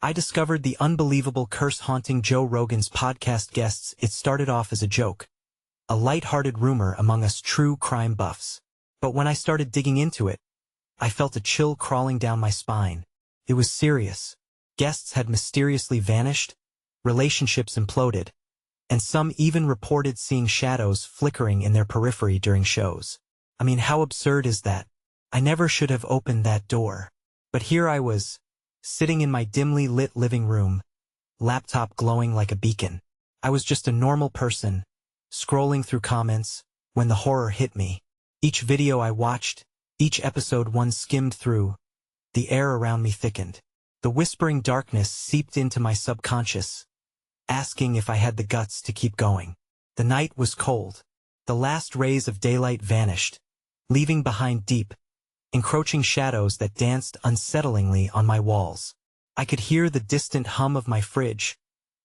I discovered the unbelievable curse-haunting Joe Rogan's podcast guests. It started off as a joke, a light-hearted rumor among us true crime buffs. But when I started digging into it, I felt a chill crawling down my spine. It was serious. Guests had mysteriously vanished, relationships imploded, and some even reported seeing shadows flickering in their periphery during shows. I mean, how absurd is that? I never should have opened that door. But here I was, sitting in my dimly lit living room, laptop glowing like a beacon. I was just a normal person, scrolling through comments, when the horror hit me. Each video I watched, each episode one skimmed through, the air around me thickened. The whispering darkness seeped into my subconscious, asking if I had the guts to keep going. The night was cold. The last rays of daylight vanished, leaving behind deep, encroaching shadows that danced unsettlingly on my walls. I could hear the distant hum of my fridge,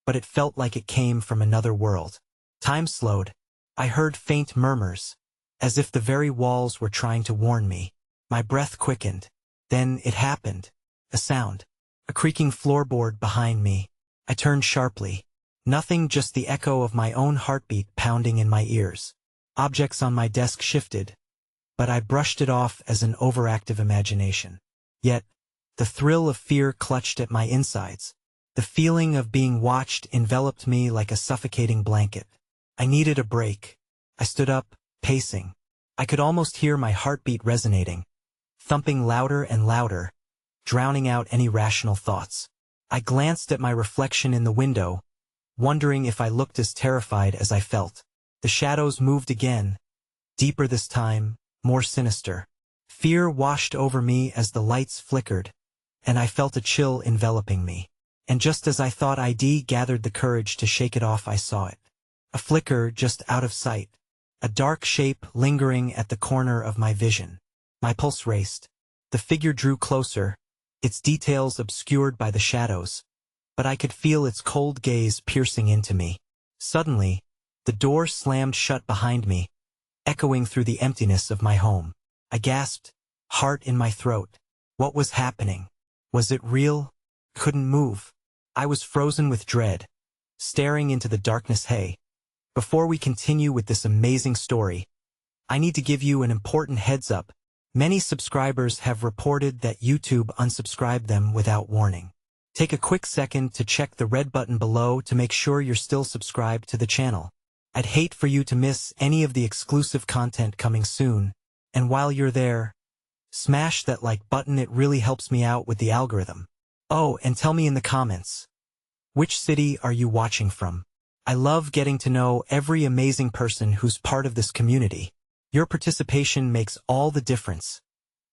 but it felt like it came from another world. Time slowed. I heard faint murmurs, as if the very walls were trying to warn me. My breath quickened. Then it happened. A sound. A creaking floorboard behind me. I turned sharply. Nothing, just the echo of my own heartbeat pounding in my ears. Objects on my desk shifted, but I brushed it off as an overactive imagination. Yet, the thrill of fear clutched at my insides. The feeling of being watched enveloped me like a suffocating blanket. I needed a break. I stood up, pacing. I could almost hear my heartbeat resonating, thumping louder and louder, drowning out any rational thoughts. I glanced at my reflection in the window, wondering if I looked as terrified as I felt. The shadows moved again, deeper this time, more sinister. Fear washed over me as the lights flickered, and I felt a chill enveloping me. And just as I thought I'd gathered the courage to shake it off, I saw it. A flicker just out of sight. A dark shape lingering at the corner of my vision. My pulse raced. The figure drew closer, its details obscured by the shadows, but I could feel its cold gaze piercing into me. Suddenly, the door slammed shut behind me, echoing through the emptiness of my home. I gasped, heart in my throat. What was happening? Was it real? Couldn't move. I was frozen with dread, staring into the darkness. Hey, before we continue with this amazing story, I need to give you an important heads up. Many subscribers have reported that YouTube unsubscribed them without warning. Take a quick second to check the red button below to make sure you're still subscribed to the channel. I'd hate for you to miss any of the exclusive content coming soon, and while you're there, smash that like button. It really helps me out with the algorithm. Oh, and tell me in the comments, which city are you watching from? I love getting to know every amazing person who's part of this community. Your participation makes all the difference.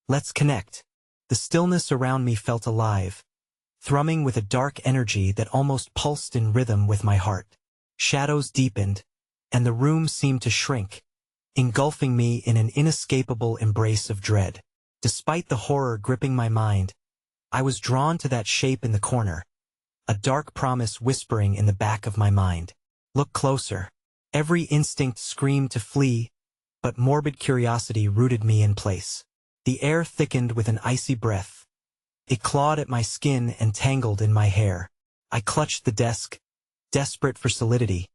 Let's connect. The stillness around me felt alive, thrumming with a dark energy that almost pulsed in rhythm with my heart. Shadows deepened, and the room seemed to shrink, engulfing me in an inescapable embrace of dread. Despite the horror gripping my mind, I was drawn to that shape in the corner, a dark promise whispering in the back of my mind. Look closer. Every instinct screamed to flee, but morbid curiosity rooted me in place. The air thickened with an icy breath. It clawed at my skin and tangled in my hair. I clutched the desk, desperate for solidity,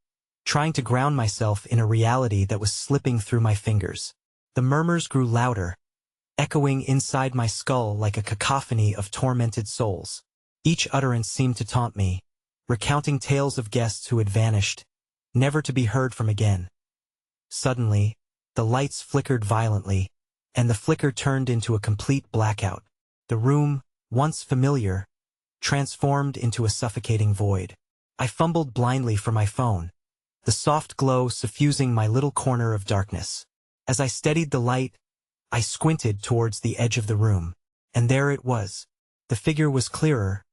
trying to ground myself in a reality that was slipping through my fingers. The murmurs grew louder, echoing inside my skull like a cacophony of tormented souls. Each utterance seemed to taunt me, recounting tales of guests who had vanished, never to be heard from again. Suddenly, the lights flickered violently, and the flicker turned into a complete blackout. The room, once familiar, transformed into a suffocating void. I fumbled blindly for my phone, the soft glow suffusing my little corner of darkness. As I steadied the light, I squinted towards the edge of the room, and there it was. The figure was clearer,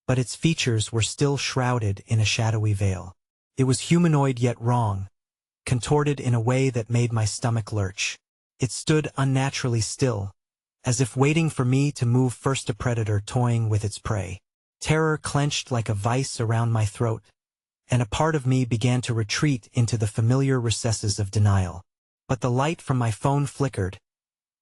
but its features were still shrouded in a shadowy veil. It was humanoid yet wrong, contorted in a way that made my stomach lurch. It stood unnaturally still, as if waiting for me to move first. A predator toying with its prey. Terror clenched like a vice around my throat, and a part of me began to retreat into the familiar recesses of denial. But the light from my phone flickered,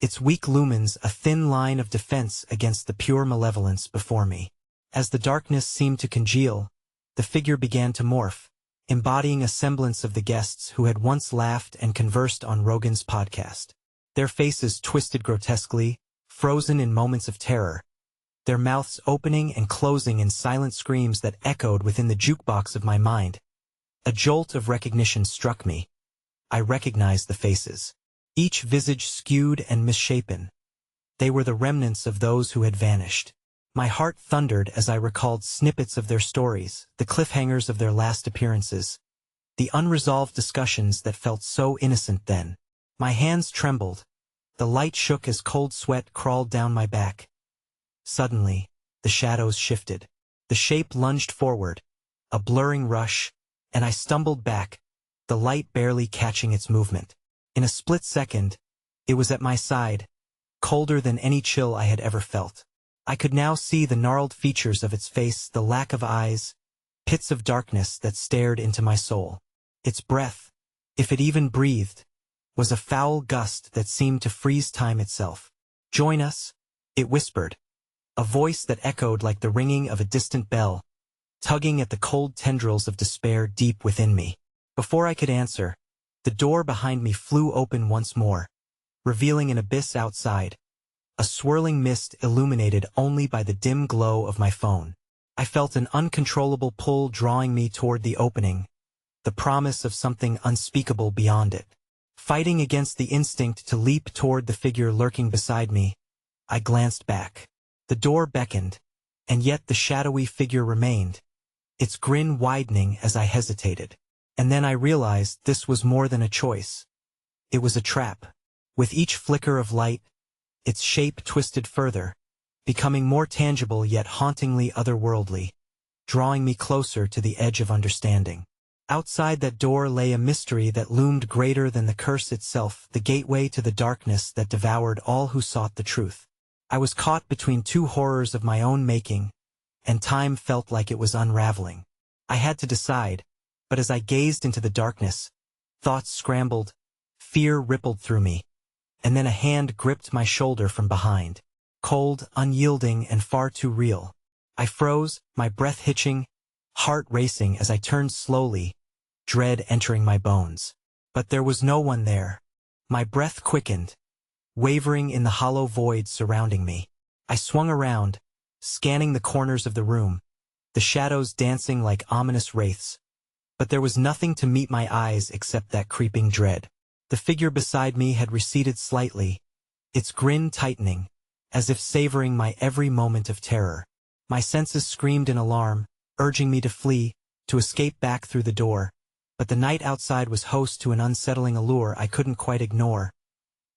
its weak lumens a thin line of defense against the pure malevolence before me. As the darkness seemed to congeal, the figure began to morph, embodying a semblance of the guests who had once laughed and conversed on Rogan's podcast. Their faces twisted grotesquely, frozen in moments of terror, their mouths opening and closing in silent screams that echoed within the jukebox of my mind. A jolt of recognition struck me. I recognized the faces. Each visage skewed and misshapen. They were the remnants of those who had vanished. My heart thundered as I recalled snippets of their stories, the cliffhangers of their last appearances, the unresolved discussions that felt so innocent then. My hands trembled. The light shook as cold sweat crawled down my back. Suddenly, the shadows shifted. The shape lunged forward, a blurring rush, and I stumbled back, the light barely catching its movement. In a split second, it was at my side, colder than any chill I had ever felt. I could now see the gnarled features of its face, the lack of eyes, pits of darkness that stared into my soul. Its breath, if it even breathed, was a foul gust that seemed to freeze time itself. "Join us," it whispered, a voice that echoed like the ringing of a distant bell, tugging at the cold tendrils of despair deep within me. Before I could answer, the door behind me flew open once more, revealing an abyss outside, a swirling mist illuminated only by the dim glow of my phone. I felt an uncontrollable pull drawing me toward the opening, the promise of something unspeakable beyond it. Fighting against the instinct to leap toward the figure lurking beside me, I glanced back. The door beckoned, and yet the shadowy figure remained, its grin widening as I hesitated. And then I realized this was more than a choice. It was a trap. With each flicker of light, its shape twisted further, becoming more tangible yet hauntingly otherworldly, drawing me closer to the edge of understanding. Outside that door lay a mystery that loomed greater than the curse itself, the gateway to the darkness that devoured all who sought the truth. I was caught between two horrors of my own making, and time felt like it was unraveling. I had to decide, but as I gazed into the darkness, thoughts scrambled, fear rippled through me, and then a hand gripped my shoulder from behind. Cold, unyielding, and far too real. I froze, my breath hitching, heart racing as I turned slowly, dread entering my bones. But there was no one there. My breath quickened, wavering in the hollow void surrounding me. I swung around, scanning the corners of the room, the shadows dancing like ominous wraiths. But there was nothing to meet my eyes except that creeping dread. The figure beside me had receded slightly, its grin tightening, as if savoring my every moment of terror. My senses screamed in alarm, urging me to flee, to escape back through the door. But the night outside was host to an unsettling allure I couldn't quite ignore.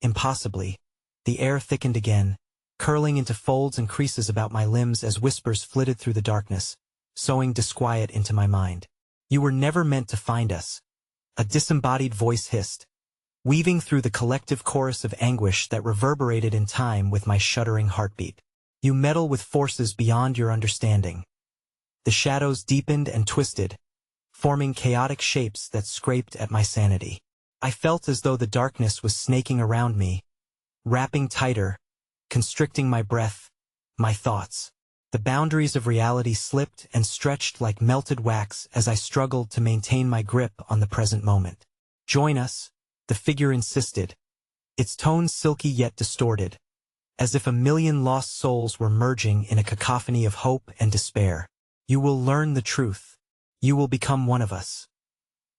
Impossibly, the air thickened again, curling into folds and creases about my limbs as whispers flitted through the darkness, sowing disquiet into my mind. "You were never meant to find us," a disembodied voice hissed, weaving through the collective chorus of anguish that reverberated in time with my shuddering heartbeat. "You meddle with forces beyond your understanding." The shadows deepened and twisted, forming chaotic shapes that scraped at my sanity. I felt as though the darkness was snaking around me, wrapping tighter, constricting my breath, my thoughts. The boundaries of reality slipped and stretched like melted wax as I struggled to maintain my grip on the present moment. "Join us," the figure insisted, its tone silky yet distorted, as if a million lost souls were merging in a cacophony of hope and despair. "You will learn the truth. You will become one of us."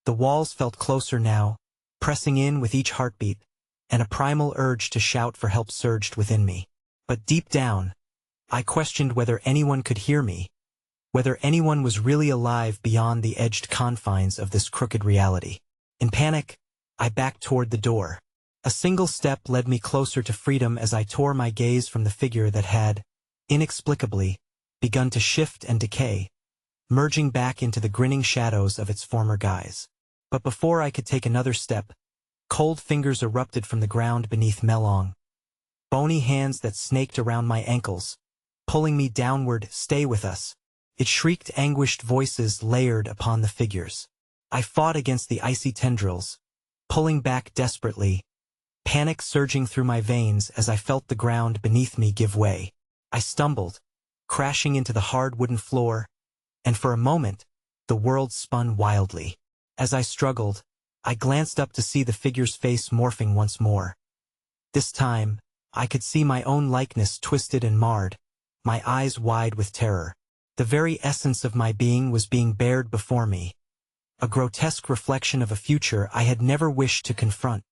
The walls felt closer now, pressing in with each heartbeat, and a primal urge to shout for help surged within me. But deep down, I questioned whether anyone could hear me, whether anyone was really alive beyond the edged confines of this crooked reality. In panic, I backed toward the door. A single step led me closer to freedom as I tore my gaze from the figure that had, inexplicably, begun to shift and decay, merging back into the grinning shadows of its former guise. But before I could take another step, cold fingers erupted from the ground beneath Melong, bony hands that snaked around my ankles, pulling me downward. "Stay with us," it shrieked, anguished voices layered upon the figures. I fought against the icy tendrils, pulling back desperately, panic surging through my veins as I felt the ground beneath me give way. I stumbled, crashing into the hard wooden floor, and for a moment, the world spun wildly. As I struggled, I glanced up to see the figure's face morphing once more. This time, I could see my own likeness twisted and marred, my eyes wide with terror. The very essence of my being was being bared before me, a grotesque reflection of a future I had never wished to confront.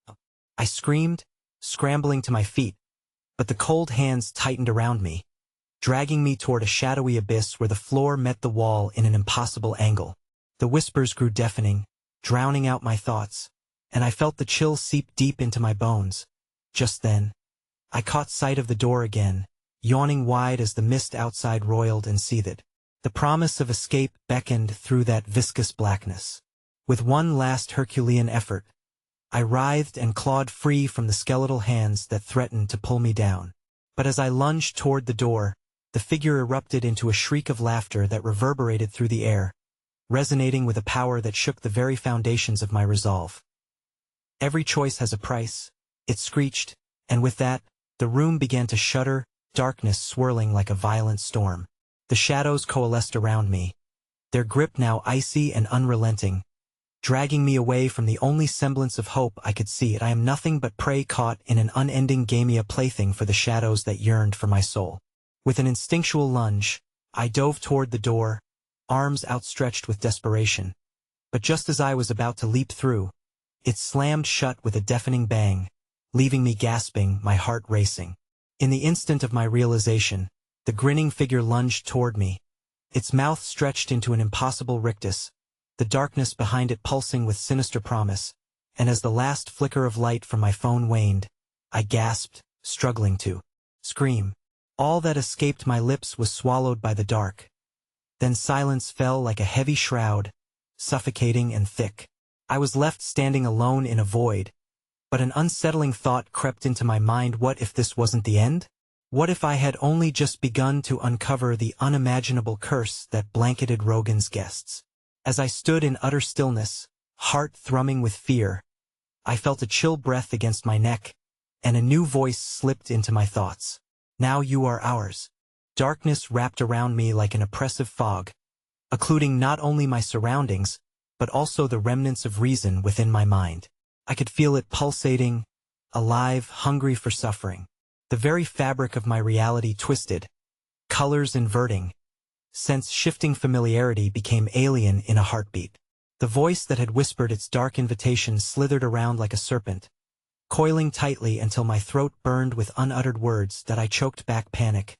I screamed, scrambling to my feet, but the cold hands tightened around me, dragging me toward a shadowy abyss where the floor met the wall in an impossible angle. The whispers grew deafening, drowning out my thoughts, and I felt the chill seep deep into my bones. Just then, I caught sight of the door again, yawning wide as the mist outside roiled and seethed. The promise of escape beckoned through that viscous blackness. With one last Herculean effort, I writhed and clawed free from the skeletal hands that threatened to pull me down. But as I lunged toward the door, the figure erupted into a shriek of laughter that reverberated through the air, resonating with a power that shook the very foundations of my resolve. "Every choice has a price," it screeched, and with that, the room began to shudder, darkness swirling like a violent storm. The shadows coalesced around me, their grip now icy and unrelenting, dragging me away from the only semblance of hope I could see. I am nothing but prey caught in an unending game, a plaything for the shadows that yearned for my soul. With an instinctual lunge, I dove toward the door, arms outstretched with desperation. But just as I was about to leap through, it slammed shut with a deafening bang, leaving me gasping, my heart racing. In the instant of my realization, the grinning figure lunged toward me, its mouth stretched into an impossible rictus, the darkness behind it pulsing with sinister promise, and as the last flicker of light from my phone waned, I gasped, struggling to scream. All that escaped my lips was swallowed by the dark. Then silence fell like a heavy shroud, suffocating and thick. I was left standing alone in a void, but an unsettling thought crept into my mind. What if this wasn't the end? What if I had only just begun to uncover the unimaginable curse that blanketed Rogan's guests? As I stood in utter stillness, heart thrumming with fear, I felt a chill breath against my neck, and a new voice slipped into my thoughts. "Now you are ours." Darkness wrapped around me like an oppressive fog, occluding not only my surroundings, but also the remnants of reason within my mind. I could feel it pulsating, alive, hungry for suffering. The very fabric of my reality twisted, colors inverting, sense-shifting familiarity became alien in a heartbeat. The voice that had whispered its dark invitation slithered around like a serpent, coiling tightly until my throat burned with unuttered words that I choked back, panic,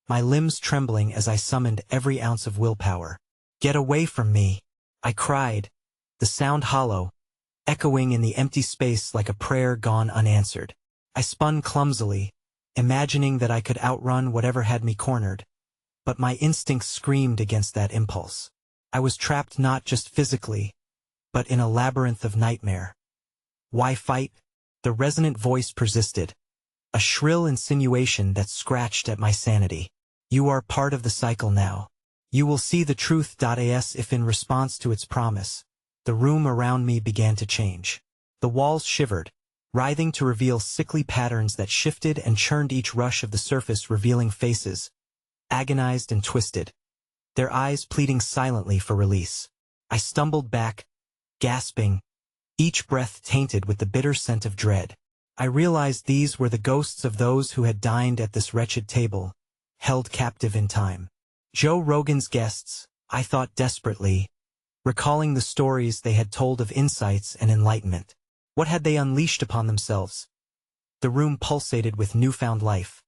my limbs trembling as I summoned every ounce of willpower. "Get away from me," I cried, the sound hollow, echoing in the empty space like a prayer gone unanswered. I spun clumsily, imagining that I could outrun whatever had me cornered, but my instincts screamed against that impulse. I was trapped not just physically, but in a labyrinth of nightmare. "Why fight?" The resonant voice persisted, a shrill insinuation that scratched at my sanity. "You are part of the cycle now. You will see the truth." As if in response to its promise, the room around me began to change. The walls shivered, writhing to reveal sickly patterns that shifted and churned, each rush of the surface revealing faces, agonized and twisted, their eyes pleading silently for release. I stumbled back, gasping, each breath tainted with the bitter scent of dread. I realized these were the ghosts of those who had dined at this wretched table, held captive in time. Joe Rogan's guests, I thought desperately, recalling the stories they had told of insights and enlightenment. What had they unleashed upon themselves? The room pulsated with newfound life.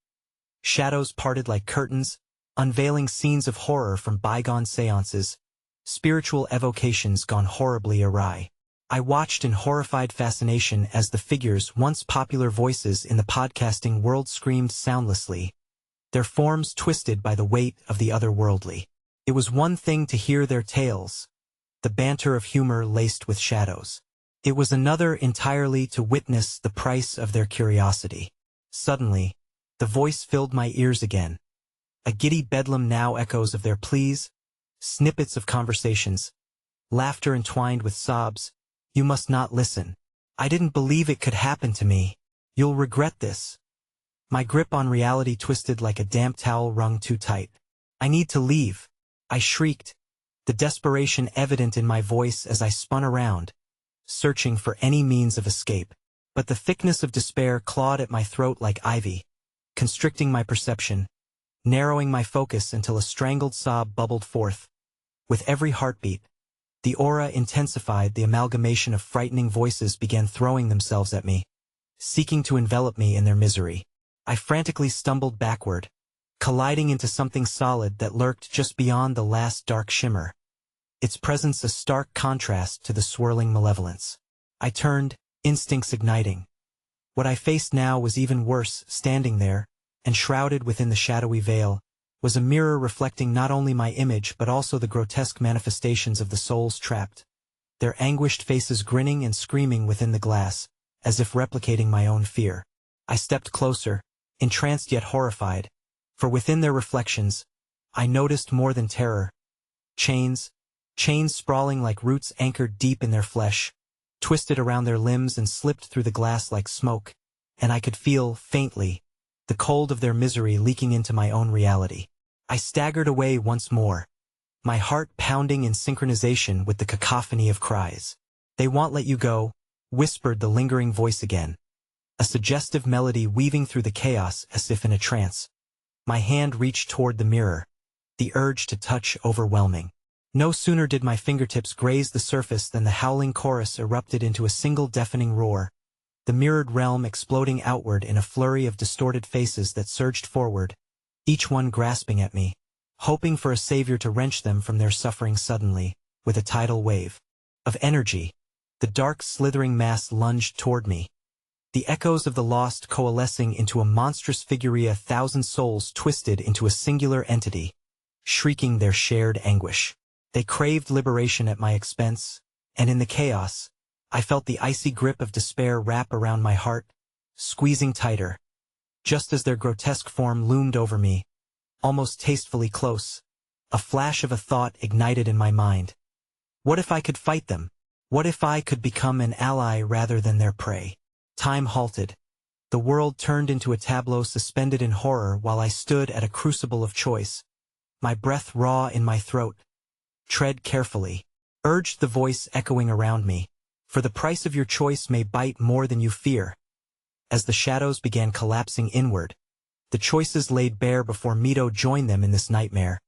Shadows parted like curtains, unveiling scenes of horror from bygone seances, spiritual evocations gone horribly awry. I watched in horrified fascination as the figures, once popular voices in the podcasting world, screamed soundlessly, their forms twisted by the weight of the otherworldly. It was one thing to hear their tales, the banter of humor laced with shadows. It was another entirely to witness the price of their curiosity. Suddenly, the voice filled my ears again. A giddy bedlam now, echoes of their pleas, snippets of conversations, laughter entwined with sobs. "You must not listen. I didn't believe it could happen to me. You'll regret this." My grip on reality twisted like a damp towel wrung too tight. I need to leave, I shrieked, the desperation evident in my voice as I spun around, searching for any means of escape. But the thickness of despair clawed at my throat like ivy, constricting my perception, narrowing my focus until a strangled sob bubbled forth. With every heartbeat, the aura intensified, the amalgamation of frightening voices began throwing themselves at me, seeking to envelop me in their misery. I frantically stumbled backward, colliding into something solid that lurked just beyond the last dark shimmer, its presence a stark contrast to the swirling malevolence. I turned, instincts igniting. What I faced now was even worse. Standing there, enshrouded within the shadowy veil, was a mirror reflecting not only my image but also the grotesque manifestations of the souls trapped, their anguished faces grinning and screaming within the glass, as if replicating my own fear. I stepped closer, entranced yet horrified, for within their reflections, I noticed more than terror. Chains sprawling like roots anchored deep in their flesh, twisted around their limbs and slipped through the glass like smoke, and I could feel, faintly, the cold of their misery leaking into my own reality. I staggered away once more, my heart pounding in synchronization with the cacophony of cries. "They won't let you go," whispered the lingering voice again, a suggestive melody weaving through the chaos as if in a trance. My hand reached toward the mirror, the urge to touch overwhelming. No sooner did my fingertips graze the surface than the howling chorus erupted into a single deafening roar, the mirrored realm exploding outward in a flurry of distorted faces that surged forward, each one grasping at me, hoping for a savior to wrench them from their suffering. Suddenly, with a tidal wave of energy, the dark slithering mass lunged toward me, the echoes of the lost coalescing into a monstrous figure, 1,000 souls twisted into a singular entity, shrieking their shared anguish. They craved liberation at my expense, and in the chaos, I felt the icy grip of despair wrap around my heart, squeezing tighter. Just as their grotesque form loomed over me, almost tastefully close, a flash of a thought ignited in my mind. What if I could fight them? What if I could become an ally rather than their prey? Time halted. The world turned into a tableau suspended in horror while I stood at a crucible of choice, my breath raw in my throat. "Tread carefully," urged the voice echoing around me, "for the price of your choice may bite more than you fear." As the shadows began collapsing inward, the choices laid bare before me to join them in this nightmare,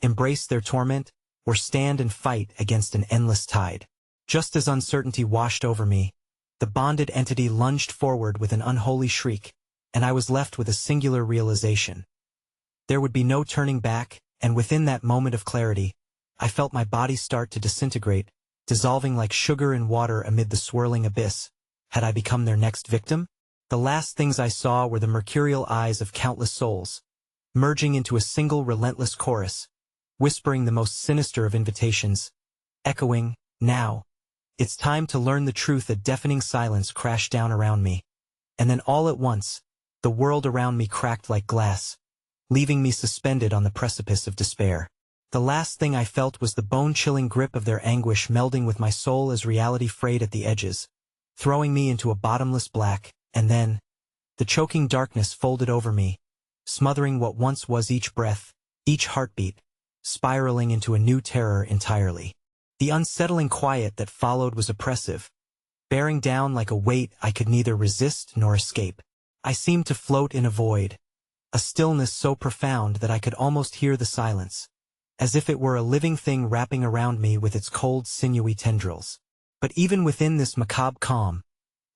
embrace their torment, or stand and fight against an endless tide. Just as uncertainty washed over me, the bonded entity lunged forward with an unholy shriek, and I was left with a singular realization. There would be no turning back, and within that moment of clarity, I felt my body start to disintegrate, dissolving like sugar in water amid the swirling abyss. Had I become their next victim? The last things I saw were the mercurial eyes of countless souls, merging into a single relentless chorus, whispering the most sinister of invitations, echoing, "Now, it's time to learn the truth." A deafening silence crashed down around me, and then all at once, the world around me cracked like glass, leaving me suspended on the precipice of despair. The last thing I felt was the bone-chilling grip of their anguish melding with my soul as reality frayed at the edges, throwing me into a bottomless black, and then, the choking darkness folded over me, smothering what once was each breath, each heartbeat, spiraling into a new terror entirely. The unsettling quiet that followed was oppressive, bearing down like a weight I could neither resist nor escape. I seemed to float in a void, a stillness so profound that I could almost hear the silence, as if it were a living thing wrapping around me with its cold, sinewy tendrils. But even within this macabre calm,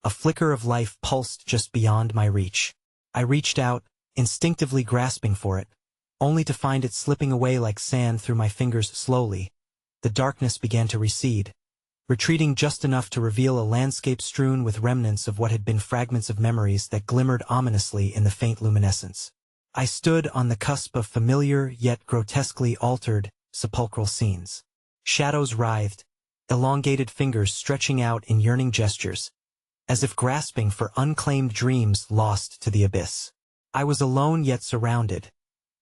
a flicker of life pulsed just beyond my reach. I reached out, instinctively grasping for it, only to find it slipping away like sand through my fingers. Slowly, the darkness began to recede, retreating just enough to reveal a landscape strewn with remnants of what had been fragments of memories that glimmered ominously in the faint luminescence. I stood on the cusp of familiar yet grotesquely altered, sepulchral scenes. Shadows writhed, elongated fingers stretching out in yearning gestures, as if grasping for unclaimed dreams lost to the abyss. I was alone yet surrounded,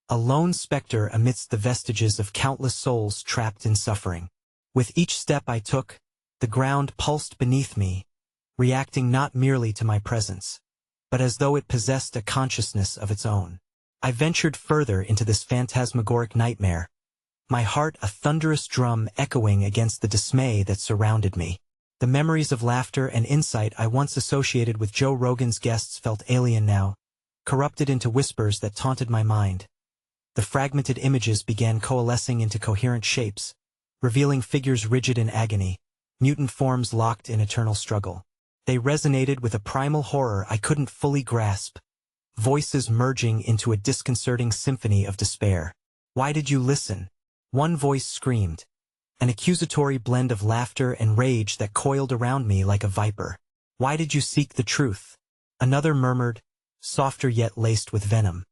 a lone specter amidst the vestiges of countless souls trapped in suffering. With each step I took, the ground pulsed beneath me, reacting not merely to my presence, but as though it possessed a consciousness of its own. I ventured further into this phantasmagoric nightmare, my heart a thunderous drum echoing against the dismay that surrounded me. The memories of laughter and insight I once associated with Joe Rogan's guests felt alien now, corrupted into whispers that taunted my mind. The fragmented images began coalescing into coherent shapes, revealing figures rigid in agony, mutant forms locked in eternal struggle. They resonated with a primal horror I couldn't fully grasp, voices merging into a disconcerting symphony of despair. "Why did you listen?" One voice screamed, an accusatory blend of laughter and rage that coiled around me like a viper. "Why did you seek the truth?" Another murmured, softer yet laced with venom.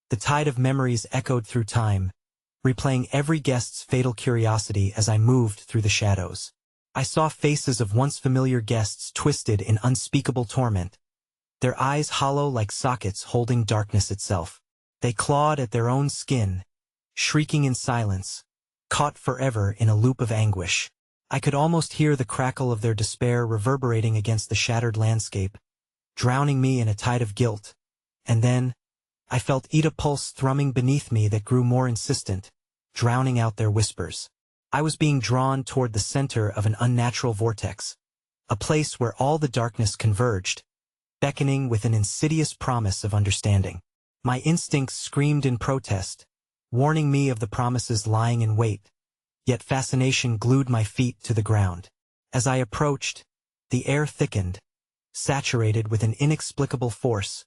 The tide of memories echoed through time, replaying every guest's fatal curiosity as I moved through the shadows. I saw faces of once familiar guests twisted in unspeakable torment, their eyes hollow like sockets holding darkness itself. They clawed at their own skin, shrieking in silence, caught forever in a loop of anguish. I could almost hear the crackle of their despair reverberating against the shattered landscape, drowning me in a tide of guilt. And then, I felt a pulse thrumming beneath me that grew more insistent, drowning out their whispers. I was being drawn toward the center of an unnatural vortex, a place where all the darkness converged, beckoning with an insidious promise of understanding. My instincts screamed in protest, warning me of the promises lying in wait, yet fascination glued my feet to the ground. As I approached, the air thickened, saturated with an inexplicable force,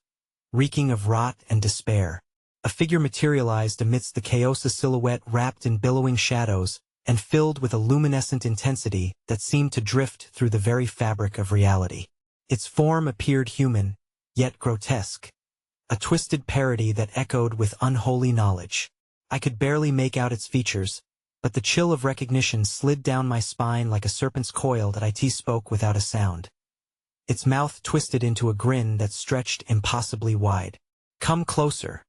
reeking of rot and despair. A figure materialized amidst the chaos, a silhouette wrapped in billowing shadows and filled with a luminescent intensity that seemed to drift through the very fabric of reality. Its form appeared human, yet grotesque, a twisted parody that echoed with unholy knowledge. I could barely make out its features, but the chill of recognition slid down my spine like a serpent's coil that it spoke without a sound. Its mouth twisted into a grin that stretched impossibly wide. "Come closer."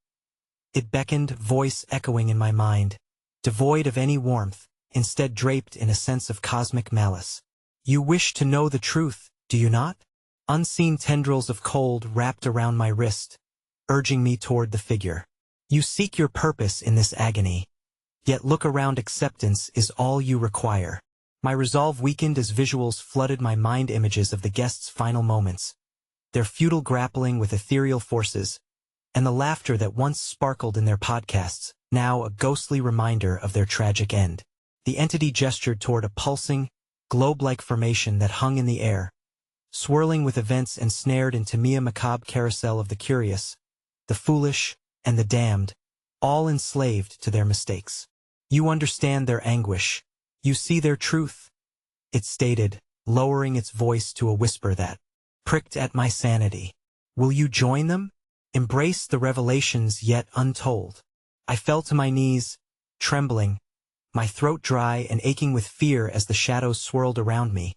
It beckoned, voice echoing in my mind, devoid of any warmth, instead draped in a sense of cosmic malice. "You wish to know the truth, do you not?" Unseen tendrils of cold wrapped around my wrist, urging me toward the figure. "You seek your purpose in this agony. Yet look around, acceptance is all you require." My resolve weakened as visuals flooded my mind, images of the guests' final moments, their futile grappling with ethereal forces, and the laughter that once sparkled in their podcasts, now a ghostly reminder of their tragic end. The entity gestured toward a pulsing, globe-like formation that hung in the air, swirling with events ensnared into a macabre carousel of the curious, the foolish, and the damned, all enslaved to their mistakes. "You understand their anguish. You see their truth," it stated, lowering its voice to a whisper that pricked at my sanity. "Will you join them? Embrace the revelations yet untold?" I fell to my knees, trembling, my throat dry and aching with fear as the shadows swirled around me,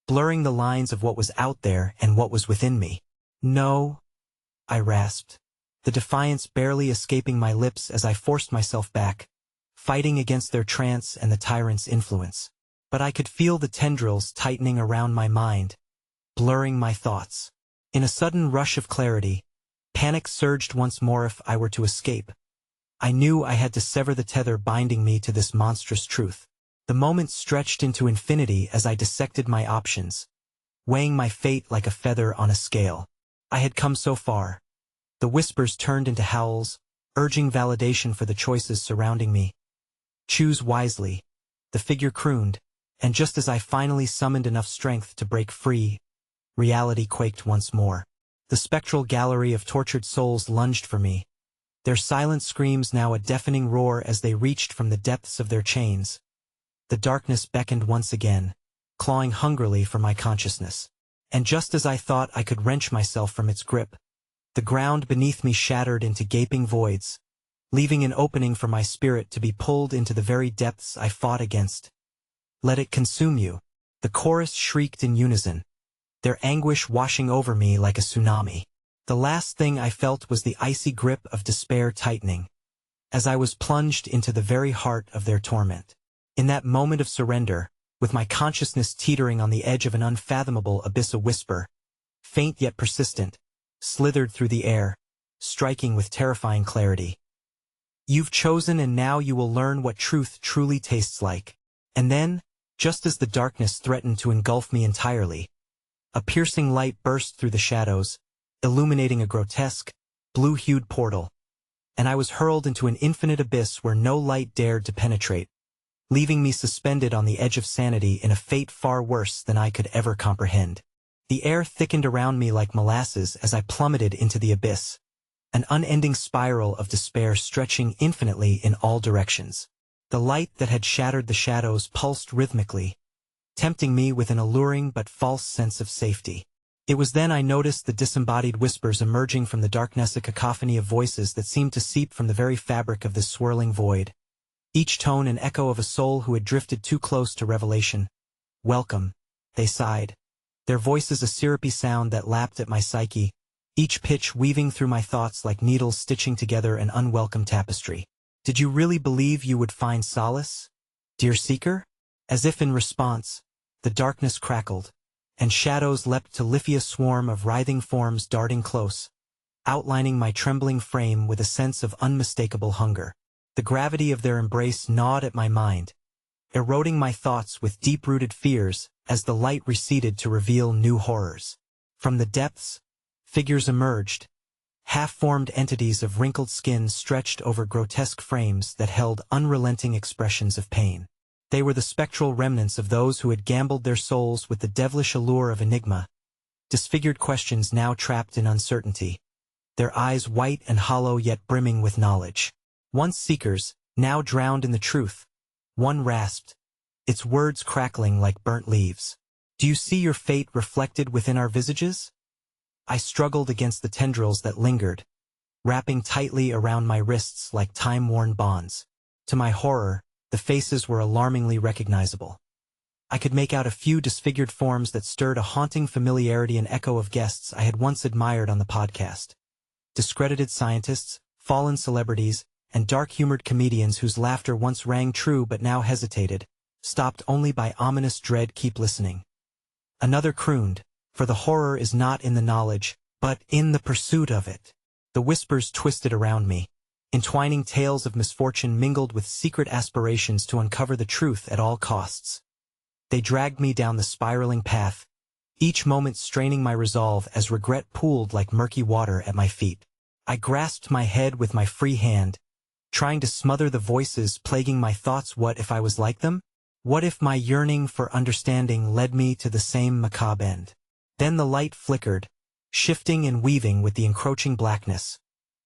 blurring the lines of what was out there and what was within me. "No," I rasped, the defiance barely escaping my lips as I forced myself back, fighting against their trance and the tyrant's influence. But I could feel the tendrils tightening around my mind, blurring my thoughts. In a sudden rush of clarity, panic surged once more. If I were to escape, I knew I had to sever the tether binding me to this monstrous truth. The moment stretched into infinity as I dissected my options, weighing my fate like a feather on a scale. I had come so far. The whispers turned into howls, urging validation for the choices surrounding me. "Choose wisely," the figure crooned, and just as I finally summoned enough strength to break free, reality quaked once more. The spectral gallery of tortured souls lunged for me, their silent screams now a deafening roar as they reached from the depths of their chains. The darkness beckoned once again, clawing hungrily for my consciousness. And just as I thought I could wrench myself from its grip, the ground beneath me shattered into gaping voids, leaving an opening for my spirit to be pulled into the very depths I fought against. "Let it consume you," the chorus shrieked in unison, their anguish washing over me like a tsunami. The last thing I felt was the icy grip of despair tightening, as I was plunged into the very heart of their torment. In that moment of surrender, with my consciousness teetering on the edge of an unfathomable abyss, a whisper, faint yet persistent, slithered through the air, striking with terrifying clarity. You've chosen and now you will learn what truth truly tastes like. And then, just as the darkness threatened to engulf me entirely, a piercing light burst through the shadows, illuminating a grotesque, blue-hued portal, and I was hurled into an infinite abyss where no light dared to penetrate, leaving me suspended on the edge of sanity in a fate far worse than I could ever comprehend. The air thickened around me like molasses as I plummeted into the abyss, an unending spiral of despair stretching infinitely in all directions. The light that had shattered the shadows pulsed rhythmically, tempting me with an alluring but false sense of safety. It was then I noticed the disembodied whispers emerging from the darkness, a cacophony of voices that seemed to seep from the very fabric of this swirling void. Each tone an echo of a soul who had drifted too close to revelation. "Welcome," they sighed, their voices a syrupy sound that lapped at my psyche, each pitch weaving through my thoughts like needles stitching together an unwelcome tapestry. "Did you really believe you would find solace, dear seeker?" As if in response, the darkness crackled, and shadows leapt to lift a swarm of writhing forms darting close, outlining my trembling frame with a sense of unmistakable hunger. The gravity of their embrace gnawed at my mind, eroding my thoughts with deep-rooted fears as the light receded to reveal new horrors. From the depths, figures emerged, half-formed entities of wrinkled skin stretched over grotesque frames that held unrelenting expressions of pain. They were the spectral remnants of those who had gambled their souls with the devilish allure of enigma, disfigured questions now trapped in uncertainty, their eyes white and hollow yet brimming with knowledge. Once seekers, now drowned in the truth, one rasped, its words crackling like burnt leaves. "Do you see your fate reflected within our visages?" I struggled against the tendrils that lingered, wrapping tightly around my wrists like time-worn bonds. To my horror, the faces were alarmingly recognizable. I could make out a few disfigured forms that stirred a haunting familiarity, an echo of guests I had once admired on the podcast. Discredited scientists, fallen celebrities, and dark-humored comedians whose laughter once rang true but now hesitated, stopped only by ominous dread. "Keep listening." Another crooned, "For the horror is not in the knowledge, but in the pursuit of it." The whispers twisted around me, entwining tales of misfortune mingled with secret aspirations to uncover the truth at all costs. They dragged me down the spiraling path, each moment straining my resolve as regret pooled like murky water at my feet. I grasped my head with my free hand, trying to smother the voices plaguing my thoughts. What if I was like them? What if my yearning for understanding led me to the same macabre end? Then the light flickered, shifting and weaving with the encroaching blackness,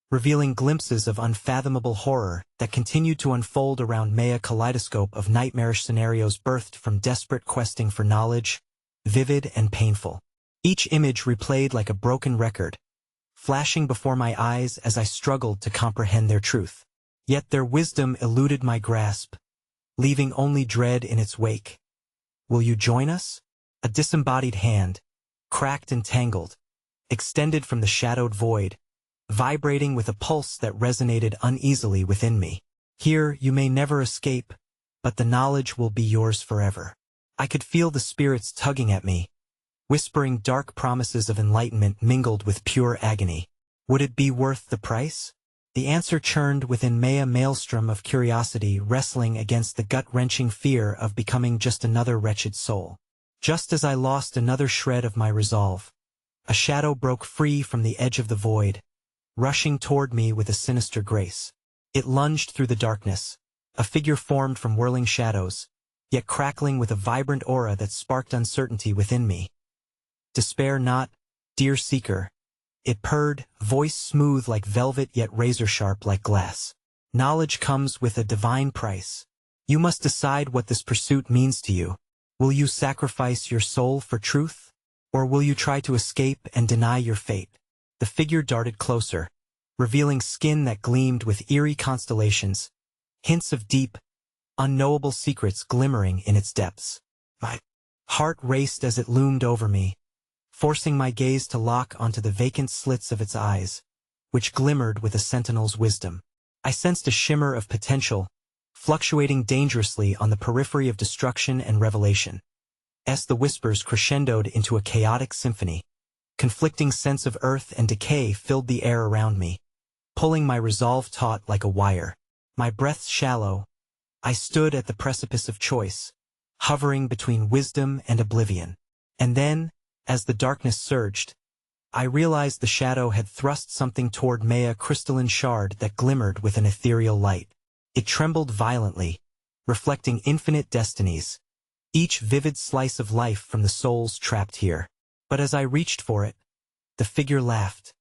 revealing glimpses of unfathomable horror that continued to unfold around me, a kaleidoscope of nightmarish scenarios birthed from desperate questing for knowledge, vivid and painful. Each image replayed like a broken record, flashing before my eyes as I struggled to comprehend their truth. Yet their wisdom eluded my grasp, leaving only dread in its wake. "Will you join us?" A disembodied hand, cracked and tangled, extended from the shadowed void, vibrating with a pulse that resonated uneasily within me. "Here you may never escape, but the knowledge will be yours forever." I could feel the spirits tugging at me, whispering dark promises of enlightenment mingled with pure agony. Would it be worth the price? The answer churned within me, a maelstrom of curiosity wrestling against the gut-wrenching fear of becoming just another wretched soul. Just as I lost another shred of my resolve, a shadow broke free from the edge of the void, rushing toward me with a sinister grace. It lunged through the darkness, a figure formed from whirling shadows, yet crackling with a vibrant aura that sparked uncertainty within me. "Despair not, dear seeker," it purred, voice smooth like velvet yet razor-sharp like glass. "Knowledge comes with a divine price. You must decide what this pursuit means to you. Will you sacrifice your soul for truth? Or will you try to escape and deny your fate?" The figure darted closer, revealing skin that gleamed with eerie constellations, hints of deep, unknowable secrets glimmering in its depths. My heart raced as it loomed over me, forcing my gaze to lock onto the vacant slits of its eyes, which glimmered with a sentinel's wisdom. I sensed a shimmer of potential, fluctuating dangerously on the periphery of destruction and revelation. As the whispers crescendoed into a chaotic symphony, conflicting scents of earth and decay filled the air around me. pulling my resolve taut like a wire. My breath shallow, I stood at the precipice of choice, hovering between wisdom and oblivion. And then, as the darkness surged, I realized the shadow had thrust something toward me, a crystalline shard that glimmered with an ethereal light. It trembled violently, reflecting infinite destinies, each vivid slice of life from the souls trapped here. But as I reached for it, the figure laughed,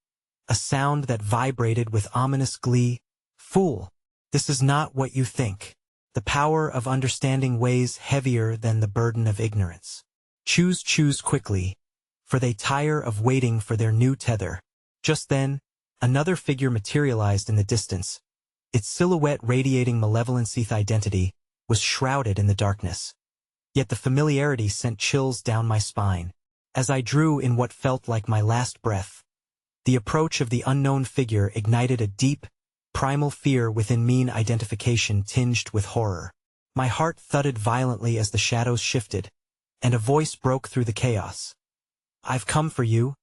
a sound that vibrated with ominous glee. Fool, this is not what you think. The power of understanding weighs heavier than the burden of ignorance. Choose quickly, for they tire of waiting for their new tether. Just then, another figure materialized in the distance. Its silhouette radiating malevolence, its identity was shrouded in the darkness. Yet the familiarity sent chills down my spine. As I drew in what felt like my last breath, the approach of the unknown figure ignited a deep, primal fear within me, identification tinged with horror. My heart thudded violently as the shadows shifted, and a voice broke through the chaos. I've come for you,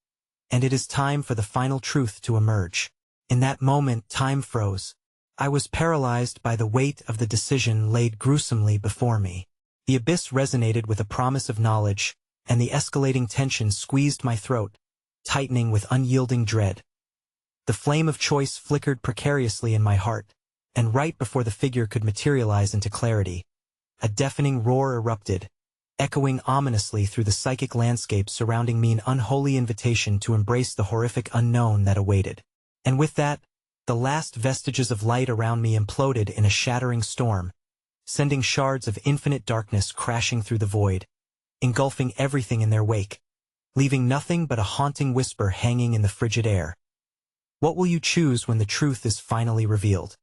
and it is time for the final truth to emerge. In that moment, time froze. I was paralyzed by the weight of the decision laid gruesomely before me. The abyss resonated with a promise of knowledge, and the escalating tension squeezed my throat, tightening with unyielding dread. The flame of choice flickered precariously in my heart, and right before the figure could materialize into clarity, a deafening roar erupted, echoing ominously through the psychic landscape surrounding me, an unholy invitation to embrace the horrific unknown that awaited. And with that, the last vestiges of light around me imploded in a shattering storm, sending shards of infinite darkness crashing through the void, engulfing everything in their wake, leaving nothing but a haunting whisper hanging in the frigid air. What will you choose when the truth is finally revealed?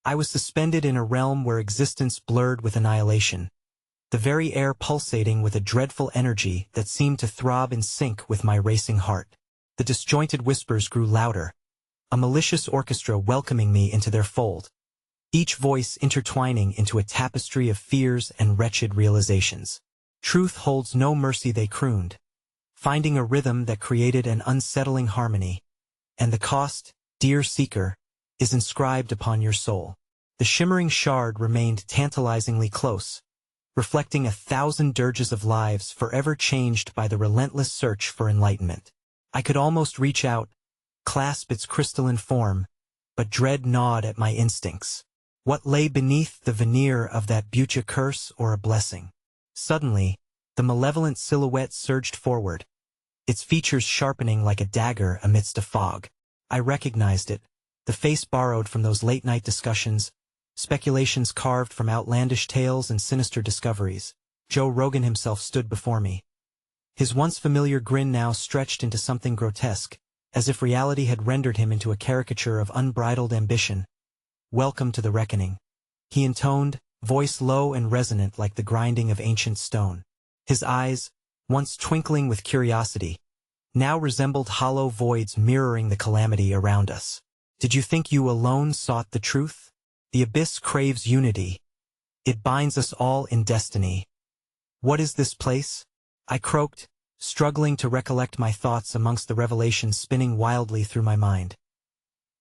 I was suspended in a realm where existence blurred with annihilation, the very air pulsating with a dreadful energy that seemed to throb in sync with my racing heart. The disjointed whispers grew louder, a malicious orchestra welcoming me into their fold, each voice intertwining into a tapestry of fears and wretched realizations. Truth holds no mercy, they crooned, finding a rhythm that created an unsettling harmony. And the cost, dear seeker, is inscribed upon your soul. The shimmering shard remained tantalizingly close, reflecting 1,000 dirges of lives forever changed by the relentless search for enlightenment. I could almost reach out, clasp its crystalline form, but dread gnawed at my instincts. What lay beneath the veneer of that beauty, curse or a blessing? Suddenly, the malevolent silhouette surged forward, its features sharpening like a dagger amidst a fog. I recognized it, the face borrowed from those late-night discussions, speculations carved from outlandish tales and sinister discoveries. Joe Rogan himself stood before me. His once familiar grin now stretched into something grotesque, as if reality had rendered him into a caricature of unbridled ambition. Welcome to the reckoning, he intoned, voice low and resonant like the grinding of ancient stone. His eyes, once twinkling with curiosity, now resembled hollow voids mirroring the calamity around us. Did you think you alone sought the truth? The abyss craves unity. It binds us all in destiny. What is this place? I croaked, struggling to recollect my thoughts amongst the revelations spinning wildly through my mind.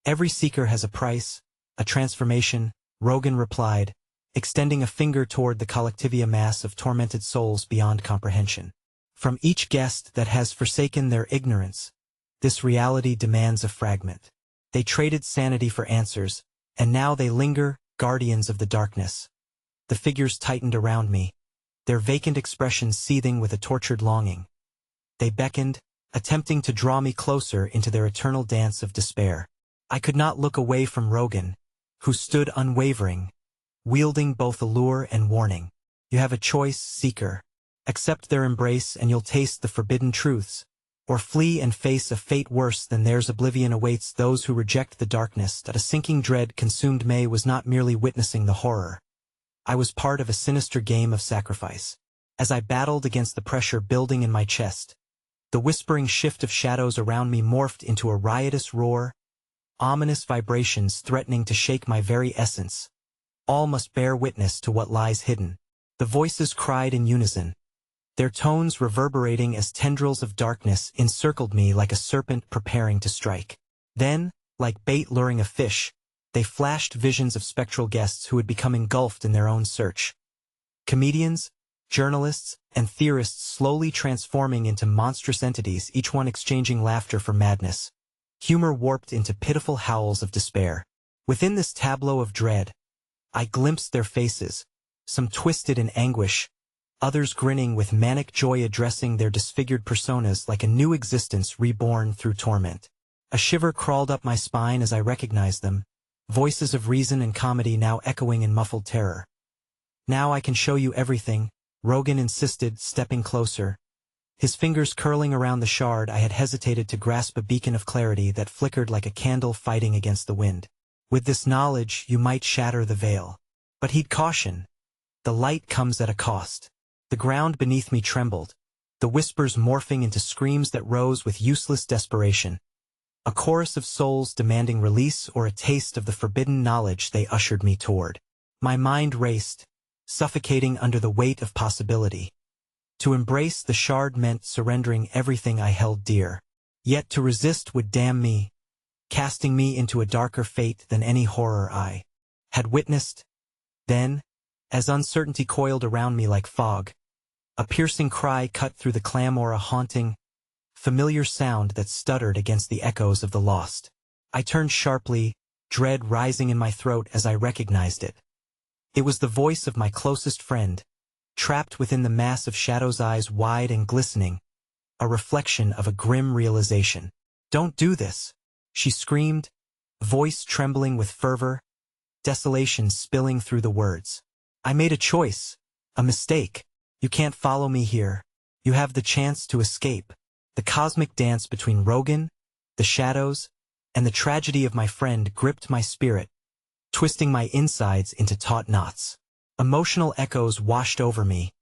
Every seeker has a price, a transformation, Rogan replied, extending a finger toward the collectivia mass of tormented souls beyond comprehension. From each guest that has forsaken their ignorance, this reality demands a fragment. They traded sanity for answers, and now they linger, guardians of the darkness. The figures tightened around me, their vacant expressions seething with a tortured longing. They beckoned, attempting to draw me closer into their eternal dance of despair. I could not look away from Rogan, who stood unwavering, wielding both allure and warning. You have a choice, seeker. Accept their embrace and you'll taste the forbidden truths, or flee and face a fate worse than theirs. Oblivion awaits those who reject the darkness. That a sinking dread consumed May was not merely witnessing the horror. I was part of a sinister game of sacrifice. As I battled against the pressure building in my chest, the whispering shift of shadows around me morphed into a riotous roar, ominous vibrations threatening to shake my very essence. All must bear witness to what lies hidden. The voices cried in unison, their tones reverberating as tendrils of darkness encircled me like a serpent preparing to strike. Then, Like bait luring a fish, they flashed visions of spectral guests who had become engulfed in their own search. Comedians, journalists, and theorists slowly transforming into monstrous entities, each one exchanging laughter for madness. Humor warped into pitiful howls of despair. Within this tableau of dread, I glimpsed their faces, some twisted in anguish, others grinning with manic joy, addressing their disfigured personas like a new existence reborn through torment. A shiver crawled up my spine as I recognized them, voices of reason and comedy now echoing in muffled terror. "Now I can show you everything," Rogan insisted, stepping closer. His fingers curling around the shard, I had hesitated to grasp, a beacon of clarity that flickered like a candle fighting against the wind. "With this knowledge, you might shatter the veil." But he'd caution. "The light comes at a cost." The ground beneath me trembled, the whispers morphing into screams that rose with useless desperation. A chorus of souls demanding release or a taste of the forbidden knowledge they ushered me toward. My mind raced, suffocating under the weight of possibility. To embrace the shard meant surrendering everything I held dear. Yet to resist would damn me, casting me into a darker fate than any horror I had witnessed. Then, as uncertainty coiled around me like fog, a piercing cry cut through the clamor, a haunting, familiar sound that stuttered against the echoes of the lost. I turned sharply, dread rising in my throat as I recognized it. It was the voice of my closest friend, trapped within the mass of shadows, eyes wide and glistening, a reflection of a grim realization. "Don't do this," she screamed, voice trembling with fervor, desolation spilling through the words. "I made a choice, a mistake. You can't follow me here. You have the chance to escape." The cosmic dance between Rogan, the shadows, and the tragedy of my friend gripped my spirit, twisting my insides into taut knots. Emotional echoes washed over me,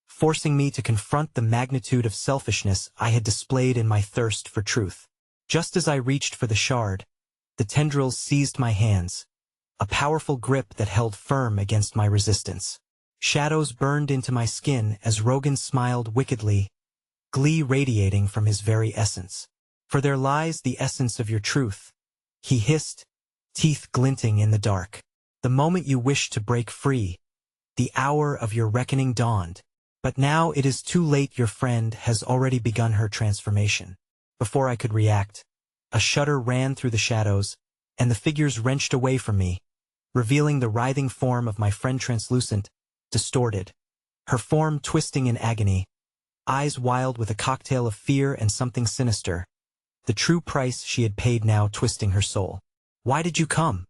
forcing me to confront the magnitude of selfishness I had displayed in my thirst for truth. Just as I reached for the shard, the tendrils seized my hands, a powerful grip that held firm against my resistance. Shadows burned into my skin as Rogan smiled wickedly, glee radiating from his very essence. "For there lies the essence of your truth," he hissed, teeth glinting in the dark. "The moment you wished to break free, the hour of your reckoning dawned. But now it is too late. Your friend has already begun her transformation." Before I could react, a shudder ran through the shadows, and the figures wrenched away from me, revealing the writhing form of my friend, translucent, distorted, her form twisting in agony, eyes wild with a cocktail of fear and something sinister, the true price she had paid now twisting her soul. "Why did you come?"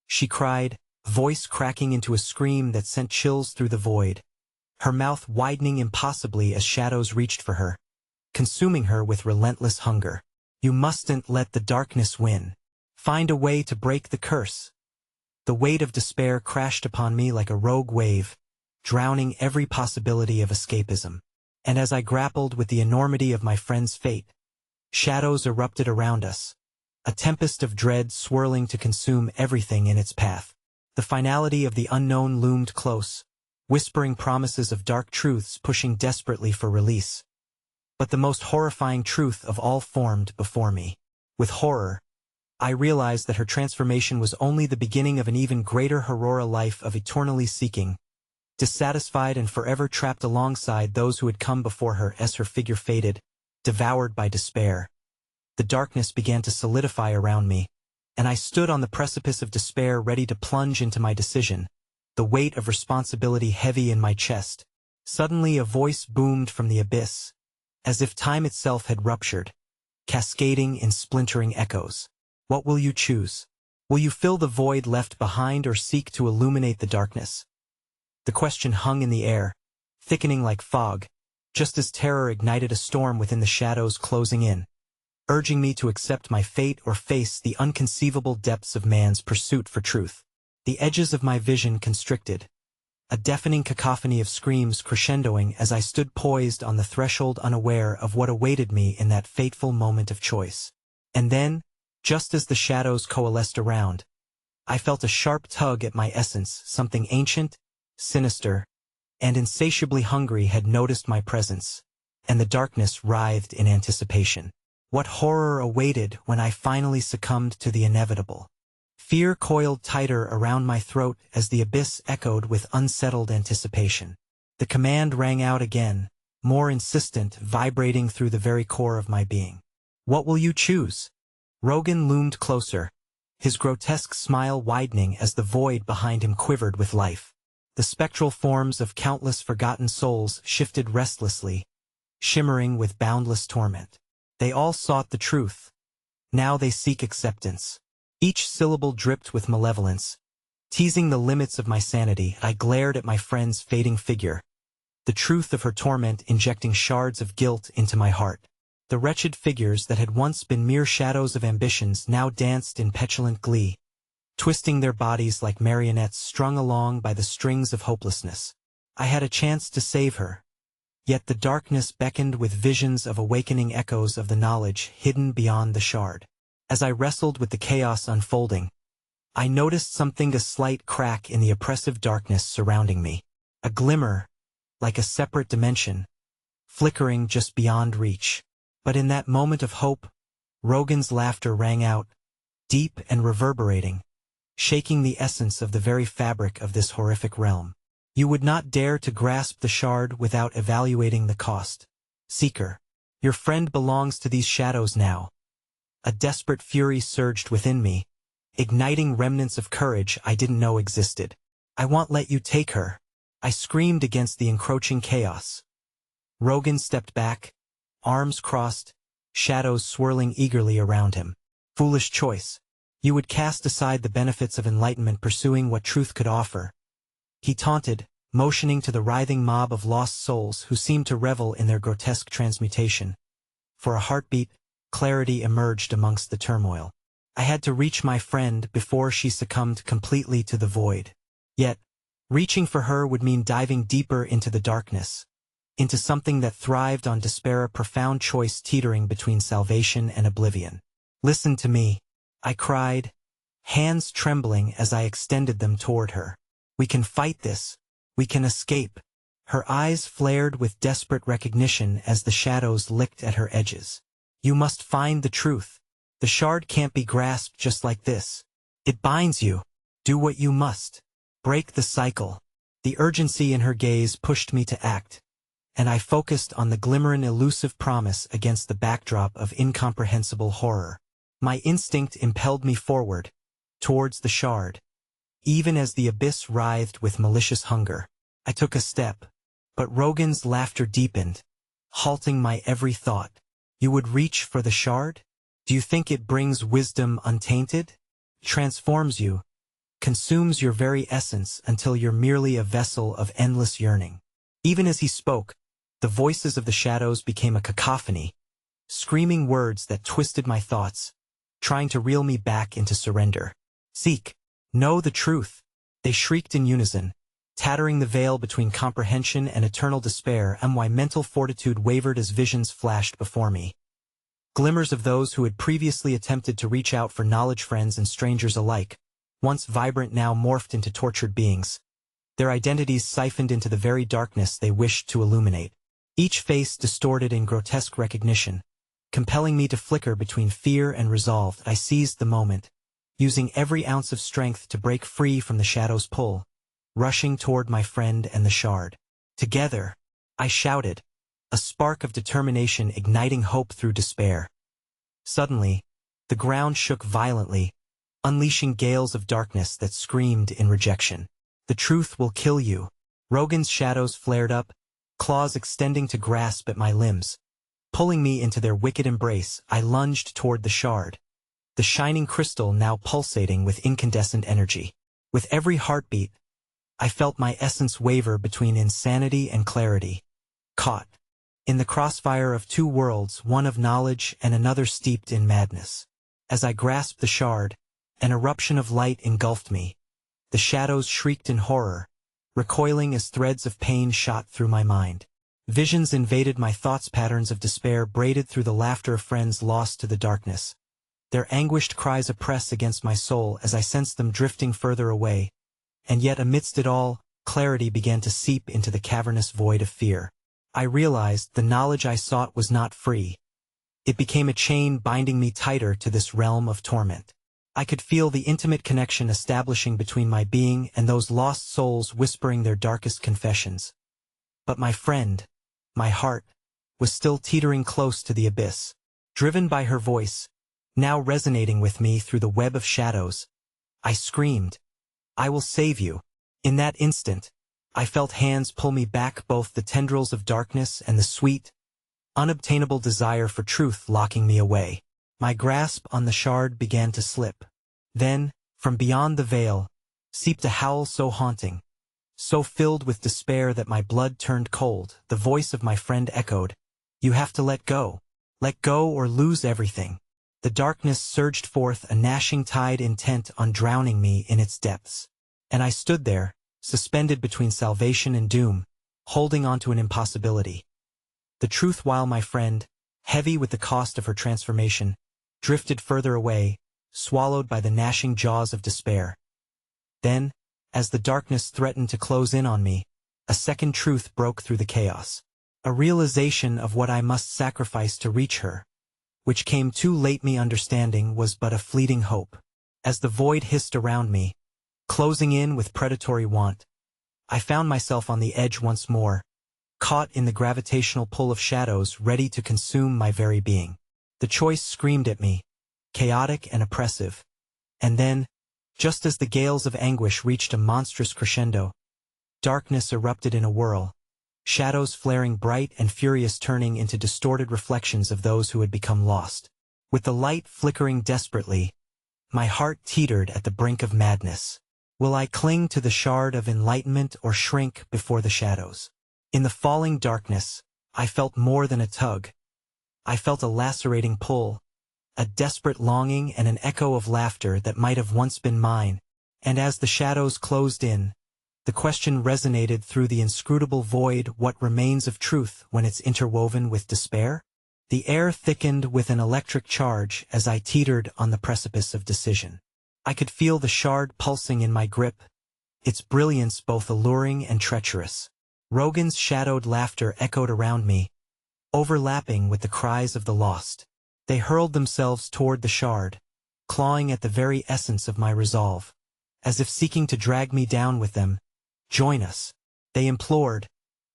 she cried, voice cracking into a scream that sent chills through the void, her mouth widening impossibly as shadows reached for her, consuming her with relentless hunger. "You mustn't let the darkness win. Find a way to break the curse." The weight of despair crashed upon me like a rogue wave, drowning every possibility of escapism. And as I grappled with the enormity of my friend's fate, shadows erupted around us, a tempest of dread swirling to consume everything in its path. The finality of the unknown loomed close, whispering promises of dark truths pushing desperately for release. But the most horrifying truth of all formed before me. With horror, I realized that her transformation was only the beginning of an even greater horror, a life of eternally seeking, dissatisfied and forever trapped alongside those who had come before her. As her figure faded, devoured by despair, the darkness began to solidify around me, and I stood on the precipice of despair, ready to plunge into my decision, the weight of responsibility heavy in my chest. Suddenly a voice boomed from the abyss, as if time itself had ruptured, cascading in splintering echoes. "What will you choose? Will you fill the void left behind or seek to illuminate the darkness?" The question hung in the air, thickening like fog, just as terror ignited a storm within the shadows, closing in, urging me to accept my fate or face the unconceivable depths of man's pursuit for truth. The edges of my vision constricted, a deafening cacophony of screams crescendoing as I stood poised on the threshold, unaware of what awaited me in that fateful moment of choice. And then, just as the shadows coalesced around, I felt a sharp tug at my essence. Something ancient, sinister, and insatiably hungry had noticed my presence, and the darkness writhed in anticipation. What horror awaited when I finally succumbed to the inevitable? Fear coiled tighter around my throat as the abyss echoed with unsettled anticipation. The command rang out again, more insistent, vibrating through the very core of my being. What will you choose? Rogan loomed closer, his grotesque smile widening as the void behind him quivered with life. The spectral forms of countless forgotten souls shifted restlessly, shimmering with boundless torment. They all sought the truth. Now they seek acceptance. Each syllable dripped with malevolence. Teasing the limits of my sanity, I glared at my friend's fading figure, the truth of her torment injecting shards of guilt into my heart. The wretched figures that had once been mere shadows of ambitions now danced in petulant glee, twisting their bodies like marionettes strung along by the strings of hopelessness. I had a chance to save her. Yet the darkness beckoned with visions of awakening echoes of the knowledge hidden beyond the shard. As I wrestled with the chaos unfolding, I noticed something, a slight crack in the oppressive darkness surrounding me. A glimmer, like a separate dimension, flickering just beyond reach. But in that moment of hope, Rogan's laughter rang out, deep and reverberating, shaking the essence of the very fabric of this horrific realm. You would not dare to grasp the shard without evaluating the cost. Seeker, your friend belongs to these shadows now. A desperate fury surged within me, igniting remnants of courage I didn't know existed. I won't let you take her, I screamed against the encroaching chaos. Rogan stepped back, arms crossed, shadows swirling eagerly around him. Foolish choice. You would cast aside the benefits of enlightenment pursuing what truth could offer. He taunted, motioning to the writhing mob of lost souls who seemed to revel in their grotesque transmutation. For a heartbeat, clarity emerged amongst the turmoil. I had to reach my friend before she succumbed completely to the void. Yet, reaching for her would mean diving deeper into the darkness, into something that thrived on despair, a profound choice teetering between salvation and oblivion. Listen to me, I cried, hands trembling as I extended them toward her. We can fight this. We can escape. Her eyes flared with desperate recognition as the shadows licked at her edges. You must find the truth. The shard can't be grasped just like this. It binds you. Do what you must. Break the cycle. The urgency in her gaze pushed me to act, and I focused on the glimmering elusive promise against the backdrop of incomprehensible horror. My instinct impelled me forward, towards the shard. Even as the abyss writhed with malicious hunger, I took a step, but Rogan's laughter deepened, halting my every thought. You would reach for the shard? Do you think it brings wisdom untainted? Transforms you, consumes your very essence until you're merely a vessel of endless yearning. Even as he spoke, the voices of the shadows became a cacophony, screaming words that twisted my thoughts, trying to reel me back into surrender. Seek. Know the truth, they shrieked in unison, tattering the veil between comprehension and eternal despair. My mental fortitude wavered as visions flashed before me. Glimmers of those who had previously attempted to reach out for knowledge, friends and strangers alike, once vibrant now morphed into tortured beings, their identities siphoned into the very darkness they wished to illuminate. Each face distorted in grotesque recognition, compelling me to flicker between fear and resolve. I seized the moment, using every ounce of strength to break free from the shadow's pull, rushing toward my friend and the shard. Together, I shouted, a spark of determination igniting hope through despair. Suddenly, the ground shook violently, unleashing gales of darkness that screamed in rejection. The truth will kill you. Rogan's shadows flared up, claws extending to grasp at my limbs. Pulling me into their wicked embrace, I lunged toward the shard, the shining crystal now pulsating with incandescent energy. With every heartbeat, I felt my essence waver between insanity and clarity. Caught in the crossfire of two worlds, one of knowledge and another steeped in madness. As I grasped the shard, an eruption of light engulfed me. The shadows shrieked in horror, recoiling as threads of pain shot through my mind. Visions invaded my thoughts, patterns of despair braided through the laughter of friends lost to the darkness. Their anguished cries oppressed against my soul as I sensed them drifting further away. And yet amidst it all, clarity began to seep into the cavernous void of fear. I realized the knowledge I sought was not free. It became a chain binding me tighter to this realm of torment. I could feel the intimate connection establishing between my being and those lost souls whispering their darkest confessions. But my friend, my heart, was still teetering close to the abyss. Driven by her voice, now resonating with me through the web of shadows, I screamed, "I will save you." In that instant, I felt hands pull me back, both the tendrils of darkness and the sweet, unobtainable desire for truth locking me away. My grasp on the shard began to slip. Then, from beyond the veil, seeped a howl so haunting, so filled with despair that my blood turned cold. The voice of my friend echoed, "You have to let go. Let go or lose everything." The darkness surged forth, a gnashing tide intent on drowning me in its depths. And I stood there, suspended between salvation and doom, holding on to an impossibility. The truth, while my friend, heavy with the cost of her transformation, drifted further away, swallowed by the gnashing jaws of despair. Then, as the darkness threatened to close in on me, a second truth broke through the chaos. A realization of what I must sacrifice to reach her, which came too late. Me understanding was but a fleeting hope. As the void hissed around me, closing in with predatory want, I found myself on the edge once more, caught in the gravitational pull of shadows ready to consume my very being. The choice screamed at me, chaotic and oppressive. And then, just as the gales of anguish reached a monstrous crescendo, darkness erupted in a whirl, shadows flaring bright and furious, turning into distorted reflections of those who had become lost. With the light flickering desperately, my heart teetered at the brink of madness. Will I cling to the shard of enlightenment or shrink before the shadows? In the falling darkness, I felt more than a tug. I felt a lacerating pull, a desperate longing, and an echo of laughter that might have once been mine. And as the shadows closed in, the question resonated through the inscrutable void: what remains of truth when it's interwoven with despair? The air thickened with an electric charge as I teetered on the precipice of decision. I could feel the shard pulsing in my grip, its brilliance both alluring and treacherous. Rogan's shadowed laughter echoed around me, overlapping with the cries of the lost. They hurled themselves toward the shard, clawing at the very essence of my resolve, as if seeking to drag me down with them. "Join us," they implored,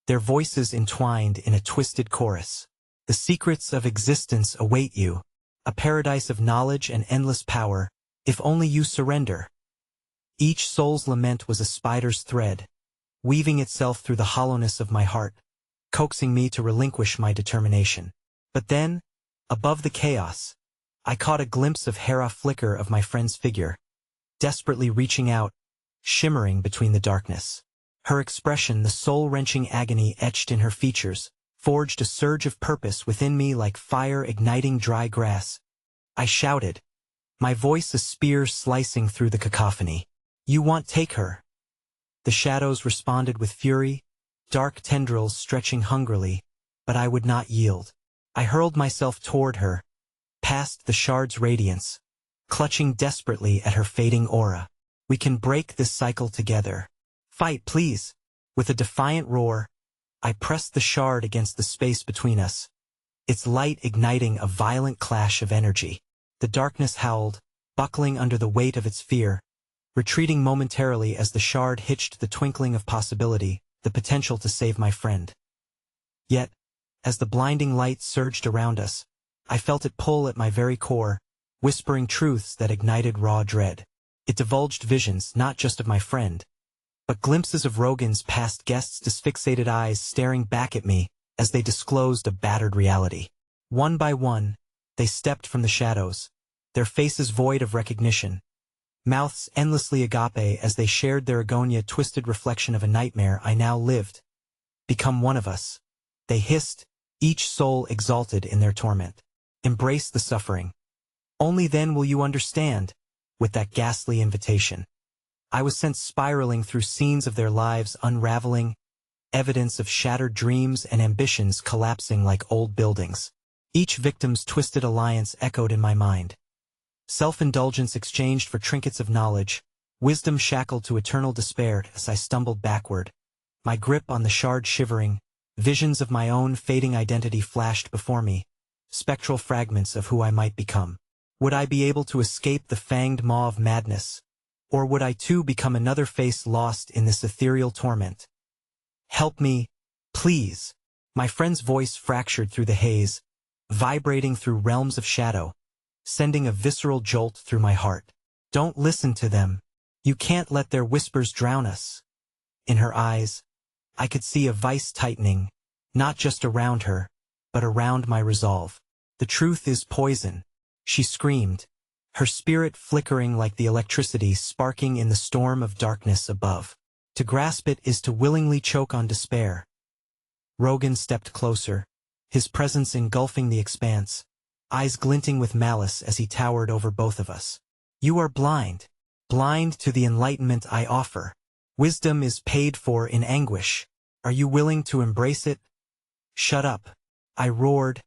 their voices entwined in a twisted chorus. "The secrets of existence await you, a paradise of knowledge and endless power, if only you surrender." Each soul's lament was a spider's thread, weaving itself through the hollowness of my heart, coaxing me to relinquish my determination. But then, above the chaos, I caught a glimpse of Hera flicker of my friend's figure, desperately reaching out, shimmering between the darkness. Her expression, the soul-wrenching agony etched in her features, forged a surge of purpose within me like fire igniting dry grass. I shouted, my voice a spear slicing through the cacophony. "You want take her?" The shadows responded with fury, dark tendrils stretching hungrily, but I would not yield. I hurled myself toward her, past the shard's radiance, clutching desperately at her fading aura. "We can break this cycle together. Fight, please." With a defiant roar, I pressed the shard against the space between us, its light igniting a violent clash of energy. The darkness howled, buckling under the weight of its fear, retreating momentarily as the shard hitched the twinkling of possibility, the potential to save my friend. Yet, as the blinding light surged around us, I felt it pull at my very core, whispering truths that ignited raw dread. It divulged visions not just of my friend, but glimpses of Rogan's past guests, disfixated eyes staring back at me as they disclosed a battered reality. One by one, they stepped from the shadows, their faces void of recognition, mouths endlessly agape as they shared their agonia, twisted reflection of a nightmare I now lived. "Become one of us," they hissed, each soul exalted in their torment. "Embrace the suffering. Only then will you understand." With that ghastly invitation, I was sent spiraling through scenes of their lives unraveling, evidence of shattered dreams and ambitions collapsing like old buildings. Each victim's twisted alliance echoed in my mind. Self-indulgence exchanged for trinkets of knowledge, wisdom shackled to eternal despair. As I stumbled backward, my grip on the shard shivering, visions of my own fading identity flashed before me, spectral fragments of who I might become. Would I be able to escape the fanged maw of madness? Or would I too become another face lost in this ethereal torment? Help me, please. My friend's voice fractured through the haze, vibrating through realms of shadow, sending a visceral jolt through my heart. Don't listen to them. You can't let their whispers drown us. In her eyes, I could see a vice tightening, not just around her, but around my resolve. The truth is poison, she screamed, her spirit flickering like the electricity sparking in the storm of darkness above. To grasp it is to willingly choke on despair. Rogan stepped closer, his presence engulfing the expanse, eyes glinting with malice as he towered over both of us. You are blind, blind to the enlightenment I offer. Wisdom is paid for in anguish. Are you willing to embrace it? Shut up, I roared,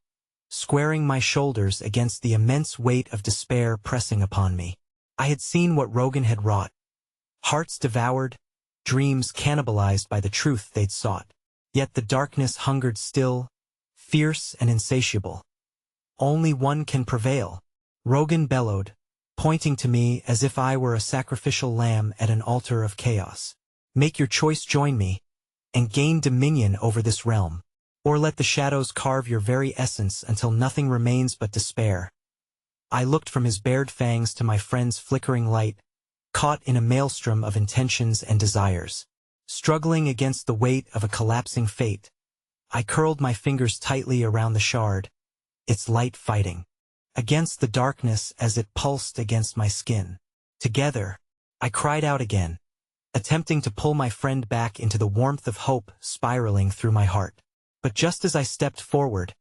squaring my shoulders against the immense weight of despair pressing upon me. I had seen what Rogan had wrought. Hearts devoured, dreams cannibalized by the truth they'd sought. Yet the darkness hungered still, fierce and insatiable. Only one can prevail, Rogan bellowed, pointing to me as if I were a sacrificial lamb at an altar of chaos. Make your choice, join me, and gain dominion over this realm. Or let the shadows carve your very essence until nothing remains but despair. I looked from his bared fangs to my friend's flickering light, caught in a maelstrom of intentions and desires. Struggling against the weight of a collapsing fate, I curled my fingers tightly around the shard, its light fighting against the darkness as it pulsed against my skin. Together, I cried out again, attempting to pull my friend back into the warmth of hope spiraling through my heart. But just as I stepped forward,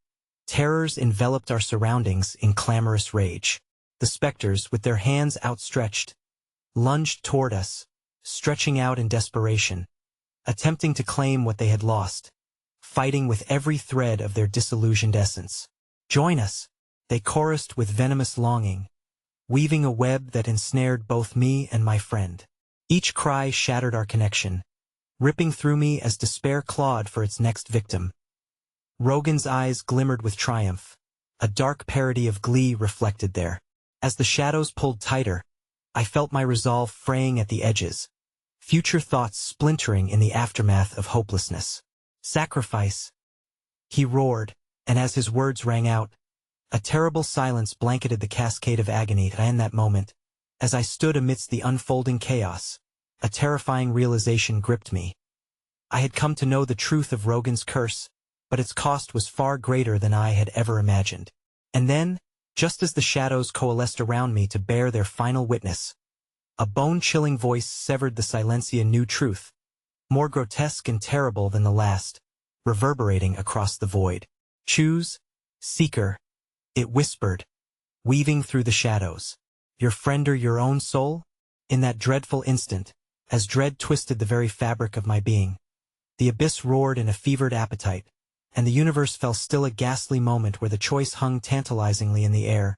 terrors enveloped our surroundings in clamorous rage. The specters, with their hands outstretched, lunged toward us, stretching out in desperation, attempting to claim what they had lost, fighting with every thread of their disillusioned essence. Join us, they chorused with venomous longing, weaving a web that ensnared both me and my friend. Each cry shattered our connection, ripping through me as despair clawed for its next victim. Rogan's eyes glimmered with triumph, a dark parody of glee reflected there. As the shadows pulled tighter, I felt my resolve fraying at the edges, future thoughts splintering in the aftermath of hopelessness. Sacrifice, he roared, and as his words rang out, a terrible silence blanketed the cascade of agony. And in that moment, as I stood amidst the unfolding chaos, a terrifying realization gripped me. I had come to know the truth of Rogan's curse, but its cost was far greater than I had ever imagined. And then, just as the shadows coalesced around me to bear their final witness, a bone-chilling voice severed the silencia new truth, more grotesque and terrible than the last, reverberating across the void. Choose, seeker, it whispered, weaving through the shadows. Your friend or your own soul? In that dreadful instant, as dread twisted the very fabric of my being, the abyss roared in a fevered appetite, and the universe fell still, a ghastly moment where the choice hung tantalizingly in the air,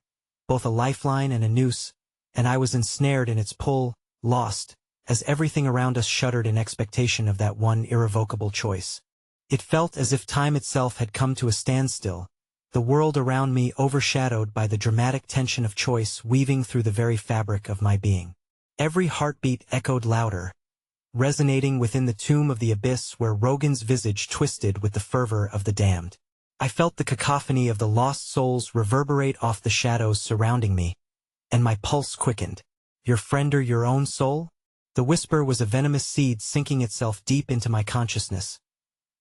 both a lifeline and a noose, and I was ensnared in its pull, lost, as everything around us shuddered in expectation of that one irrevocable choice. It felt as if time itself had come to a standstill, the world around me overshadowed by the dramatic tension of choice weaving through the very fabric of my being. Every heartbeat echoed louder, resonating within the tomb of the abyss where Rogan's visage twisted with the fervor of the damned. I felt the cacophony of the lost souls reverberate off the shadows surrounding me, and my pulse quickened. Your friend or your own soul? The whisper was a venomous seed sinking itself deep into my consciousness.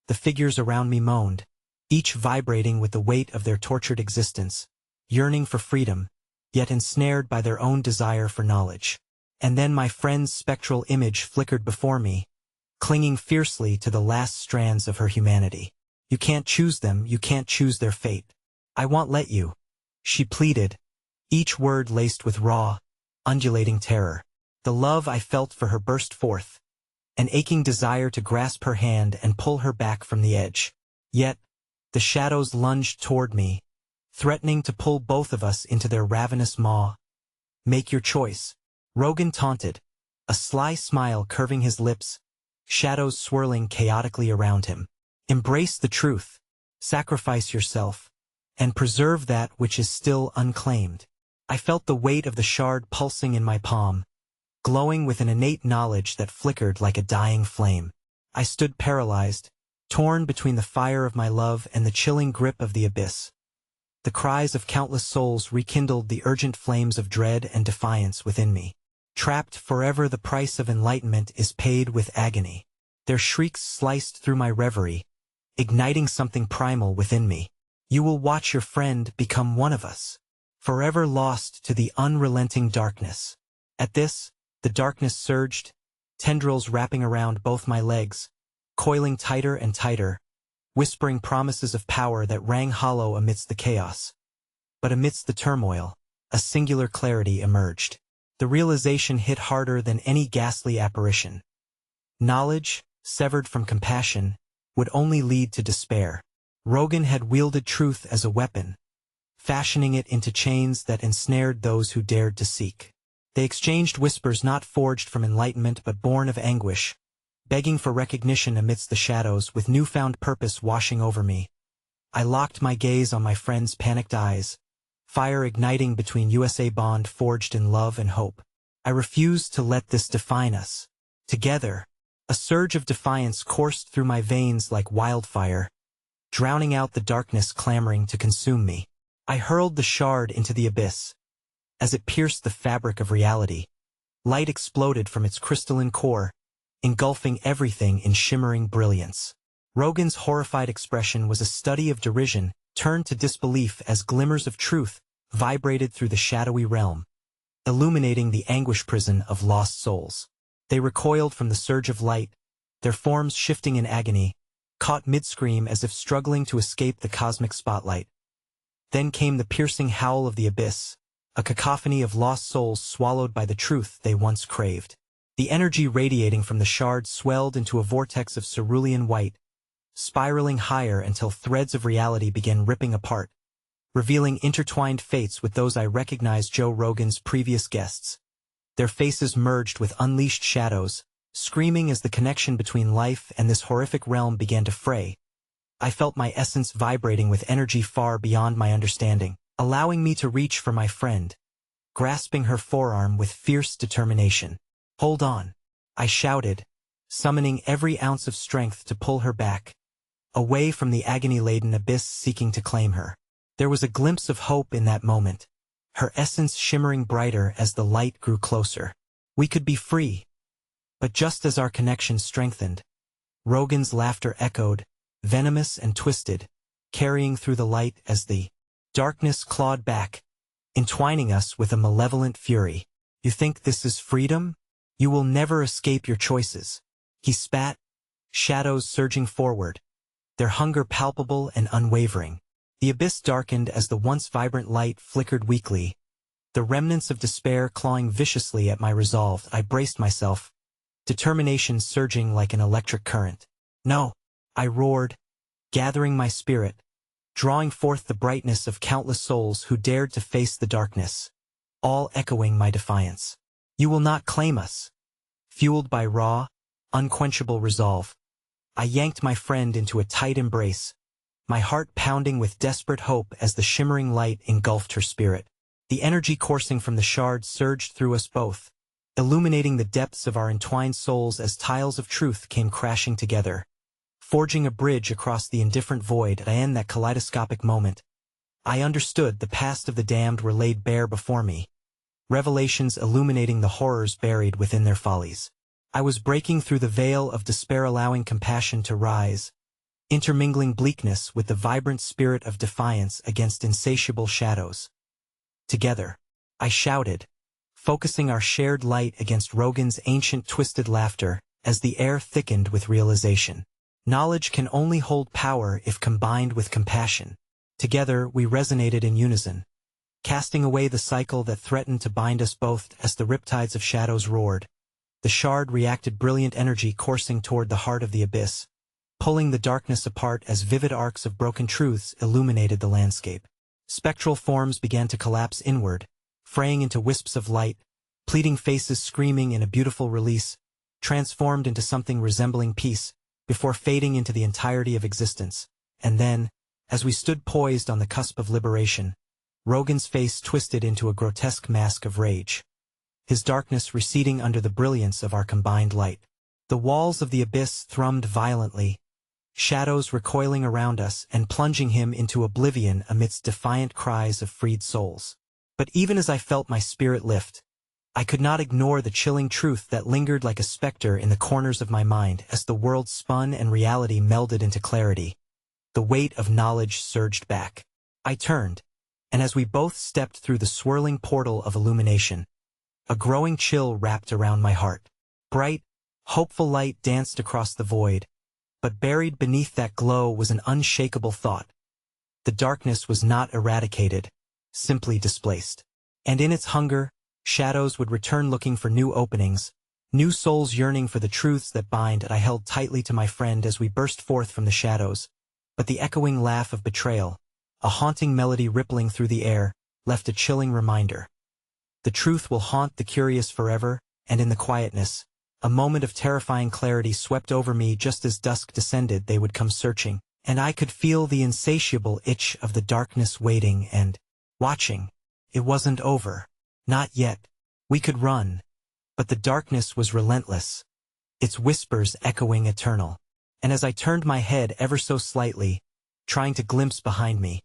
The figures around me moaned, each vibrating with the weight of their tortured existence, yearning for freedom, yet ensnared by their own desire for knowledge. And then my friend's spectral image flickered before me, clinging fiercely to the last strands of her humanity. You can't choose them, you can't choose their fate. I won't let you, she pleaded, each word laced with raw, undulating terror. The love I felt for her burst forth, an aching desire to grasp her hand and pull her back from the edge. Yet, the shadows lunged toward me, threatening to pull both of us into their ravenous maw. Make your choice, Rogan taunted, a sly smile curving his lips, shadows swirling chaotically around him. Embrace the truth. Sacrifice yourself, and preserve that which is still unclaimed. I felt the weight of the shard pulsing in my palm, glowing with an innate knowledge that flickered like a dying flame. I stood paralyzed, torn between the fire of my love and the chilling grip of the abyss. The cries of countless souls rekindled the urgent flames of dread and defiance within me. Trapped forever, the price of enlightenment is paid with agony. Their shrieks sliced through my reverie, igniting something primal within me. You will watch your friend become one of us, forever lost to the unrelenting darkness. At this, the darkness surged, tendrils wrapping around both my legs, coiling tighter and tighter, whispering promises of power that rang hollow amidst the chaos. But amidst the turmoil, a singular clarity emerged. The realization hit harder than any ghastly apparition. Knowledge, severed from compassion, would only lead to despair. Rogan had wielded truth as a weapon, fashioning it into chains that ensnared those who dared to seek. They exchanged whispers not forged from enlightenment but born of anguish, begging for recognition amidst the shadows with newfound purpose washing over me. I locked my gaze on my friend's panicked eyes, fire igniting between USA bond forged in love and hope. I refused to let this define us. Together, a surge of defiance coursed through my veins like wildfire, drowning out the darkness clamoring to consume me. I hurled the shard into the abyss. As it pierced the fabric of reality, light exploded from its crystalline core, engulfing everything in shimmering brilliance. Rogan's horrified expression was a study of derision, turned to disbelief as glimmers of truth vibrated through the shadowy realm, illuminating the anguish prison of lost souls. They recoiled from the surge of light, their forms shifting in agony, caught mid-scream as if struggling to escape the cosmic spotlight. Then came the piercing howl of the abyss, a cacophony of lost souls swallowed by the truth they once craved. The energy radiating from the shard swelled into a vortex of cerulean white, spiraling higher until threads of reality began ripping apart, revealing intertwined fates with those I recognized Joe Rogan's previous guests. Their faces merged with unleashed shadows, screaming as the connection between life and this horrific realm began to fray. I felt my essence vibrating with energy far beyond my understanding, allowing me to reach for my friend, grasping her forearm with fierce determination. "Hold on," I shouted, summoning every ounce of strength to pull her back, away from the agony-laden abyss seeking to claim her. There was a glimpse of hope in that moment, her essence shimmering brighter as the light grew closer. We could be free. But just as our connection strengthened, Rogan's laughter echoed, venomous and twisted, carrying through the light as the darkness clawed back, entwining us with a malevolent fury. "You think this is freedom? You will never escape your choices." He spat, shadows surging forward, their hunger palpable and unwavering. The abyss darkened as the once vibrant light flickered weakly, the remnants of despair clawing viciously at my resolve. I braced myself, determination surging like an electric current. "No," I roared, gathering my spirit, drawing forth the brightness of countless souls who dared to face the darkness, all echoing my defiance. "You will not claim us." Fueled by raw, unquenchable resolve, I yanked my friend into a tight embrace, my heart pounding with desperate hope as the shimmering light engulfed her spirit. The energy coursing from the shard surged through us both, illuminating the depths of our entwined souls as tiles of truth came crashing together, forging a bridge across the indifferent void. In that kaleidoscopic moment, I understood the past of the damned were laid bare before me, revelations illuminating the horrors buried within their follies. I was breaking through the veil of despair, allowing compassion to rise, intermingling bleakness with the vibrant spirit of defiance against insatiable shadows. Together, I shouted, focusing our shared light against Rogan's ancient twisted laughter as the air thickened with realization. Knowledge can only hold power if combined with compassion. Together, we resonated in unison, casting away the cycle that threatened to bind us both. As the riptides of shadows roared, the shard reacted, brilliant energy coursing toward the heart of the abyss, pulling the darkness apart as vivid arcs of broken truths illuminated the landscape. Spectral forms began to collapse inward, fraying into wisps of light, pleading faces screaming in a beautiful release, transformed into something resembling peace, before fading into the entirety of existence. And then, As we stood poised on the cusp of liberation, Rogan's face twisted into a grotesque mask of rage, his darkness receding under the brilliance of our combined light. The walls of the abyss thrummed violently, shadows recoiling around us and plunging him into oblivion amidst defiant cries of freed souls. But even as I felt my spirit lift, I could not ignore the chilling truth that lingered like a specter in the corners of my mind as the world spun and reality melded into clarity. The weight of knowledge surged back. I turned, and as we both stepped through the swirling portal of illumination, a growing chill wrapped around my heart. Bright, hopeful light danced across the void, but buried beneath that glow was an unshakable thought. The darkness was not eradicated, simply displaced. And in its hunger, shadows would return looking for new openings, new souls yearning for the truths that bind. I held tightly to my friend as we burst forth from the shadows, but the echoing laugh of betrayal, a haunting melody rippling through the air, left a chilling reminder. The truth will haunt the curious forever, and in the quietness, a moment of terrifying clarity swept over me. Just as dusk descended, they would come searching, and I could feel the insatiable itch of the darkness waiting and watching. It wasn't over. Not yet. We could run. But the darkness was relentless, its whispers echoing eternal. And as I turned my head ever so slightly, trying to glimpse behind me,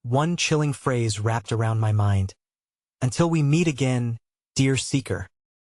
one chilling phrase wrapped around my mind. Until we meet again, dear seeker.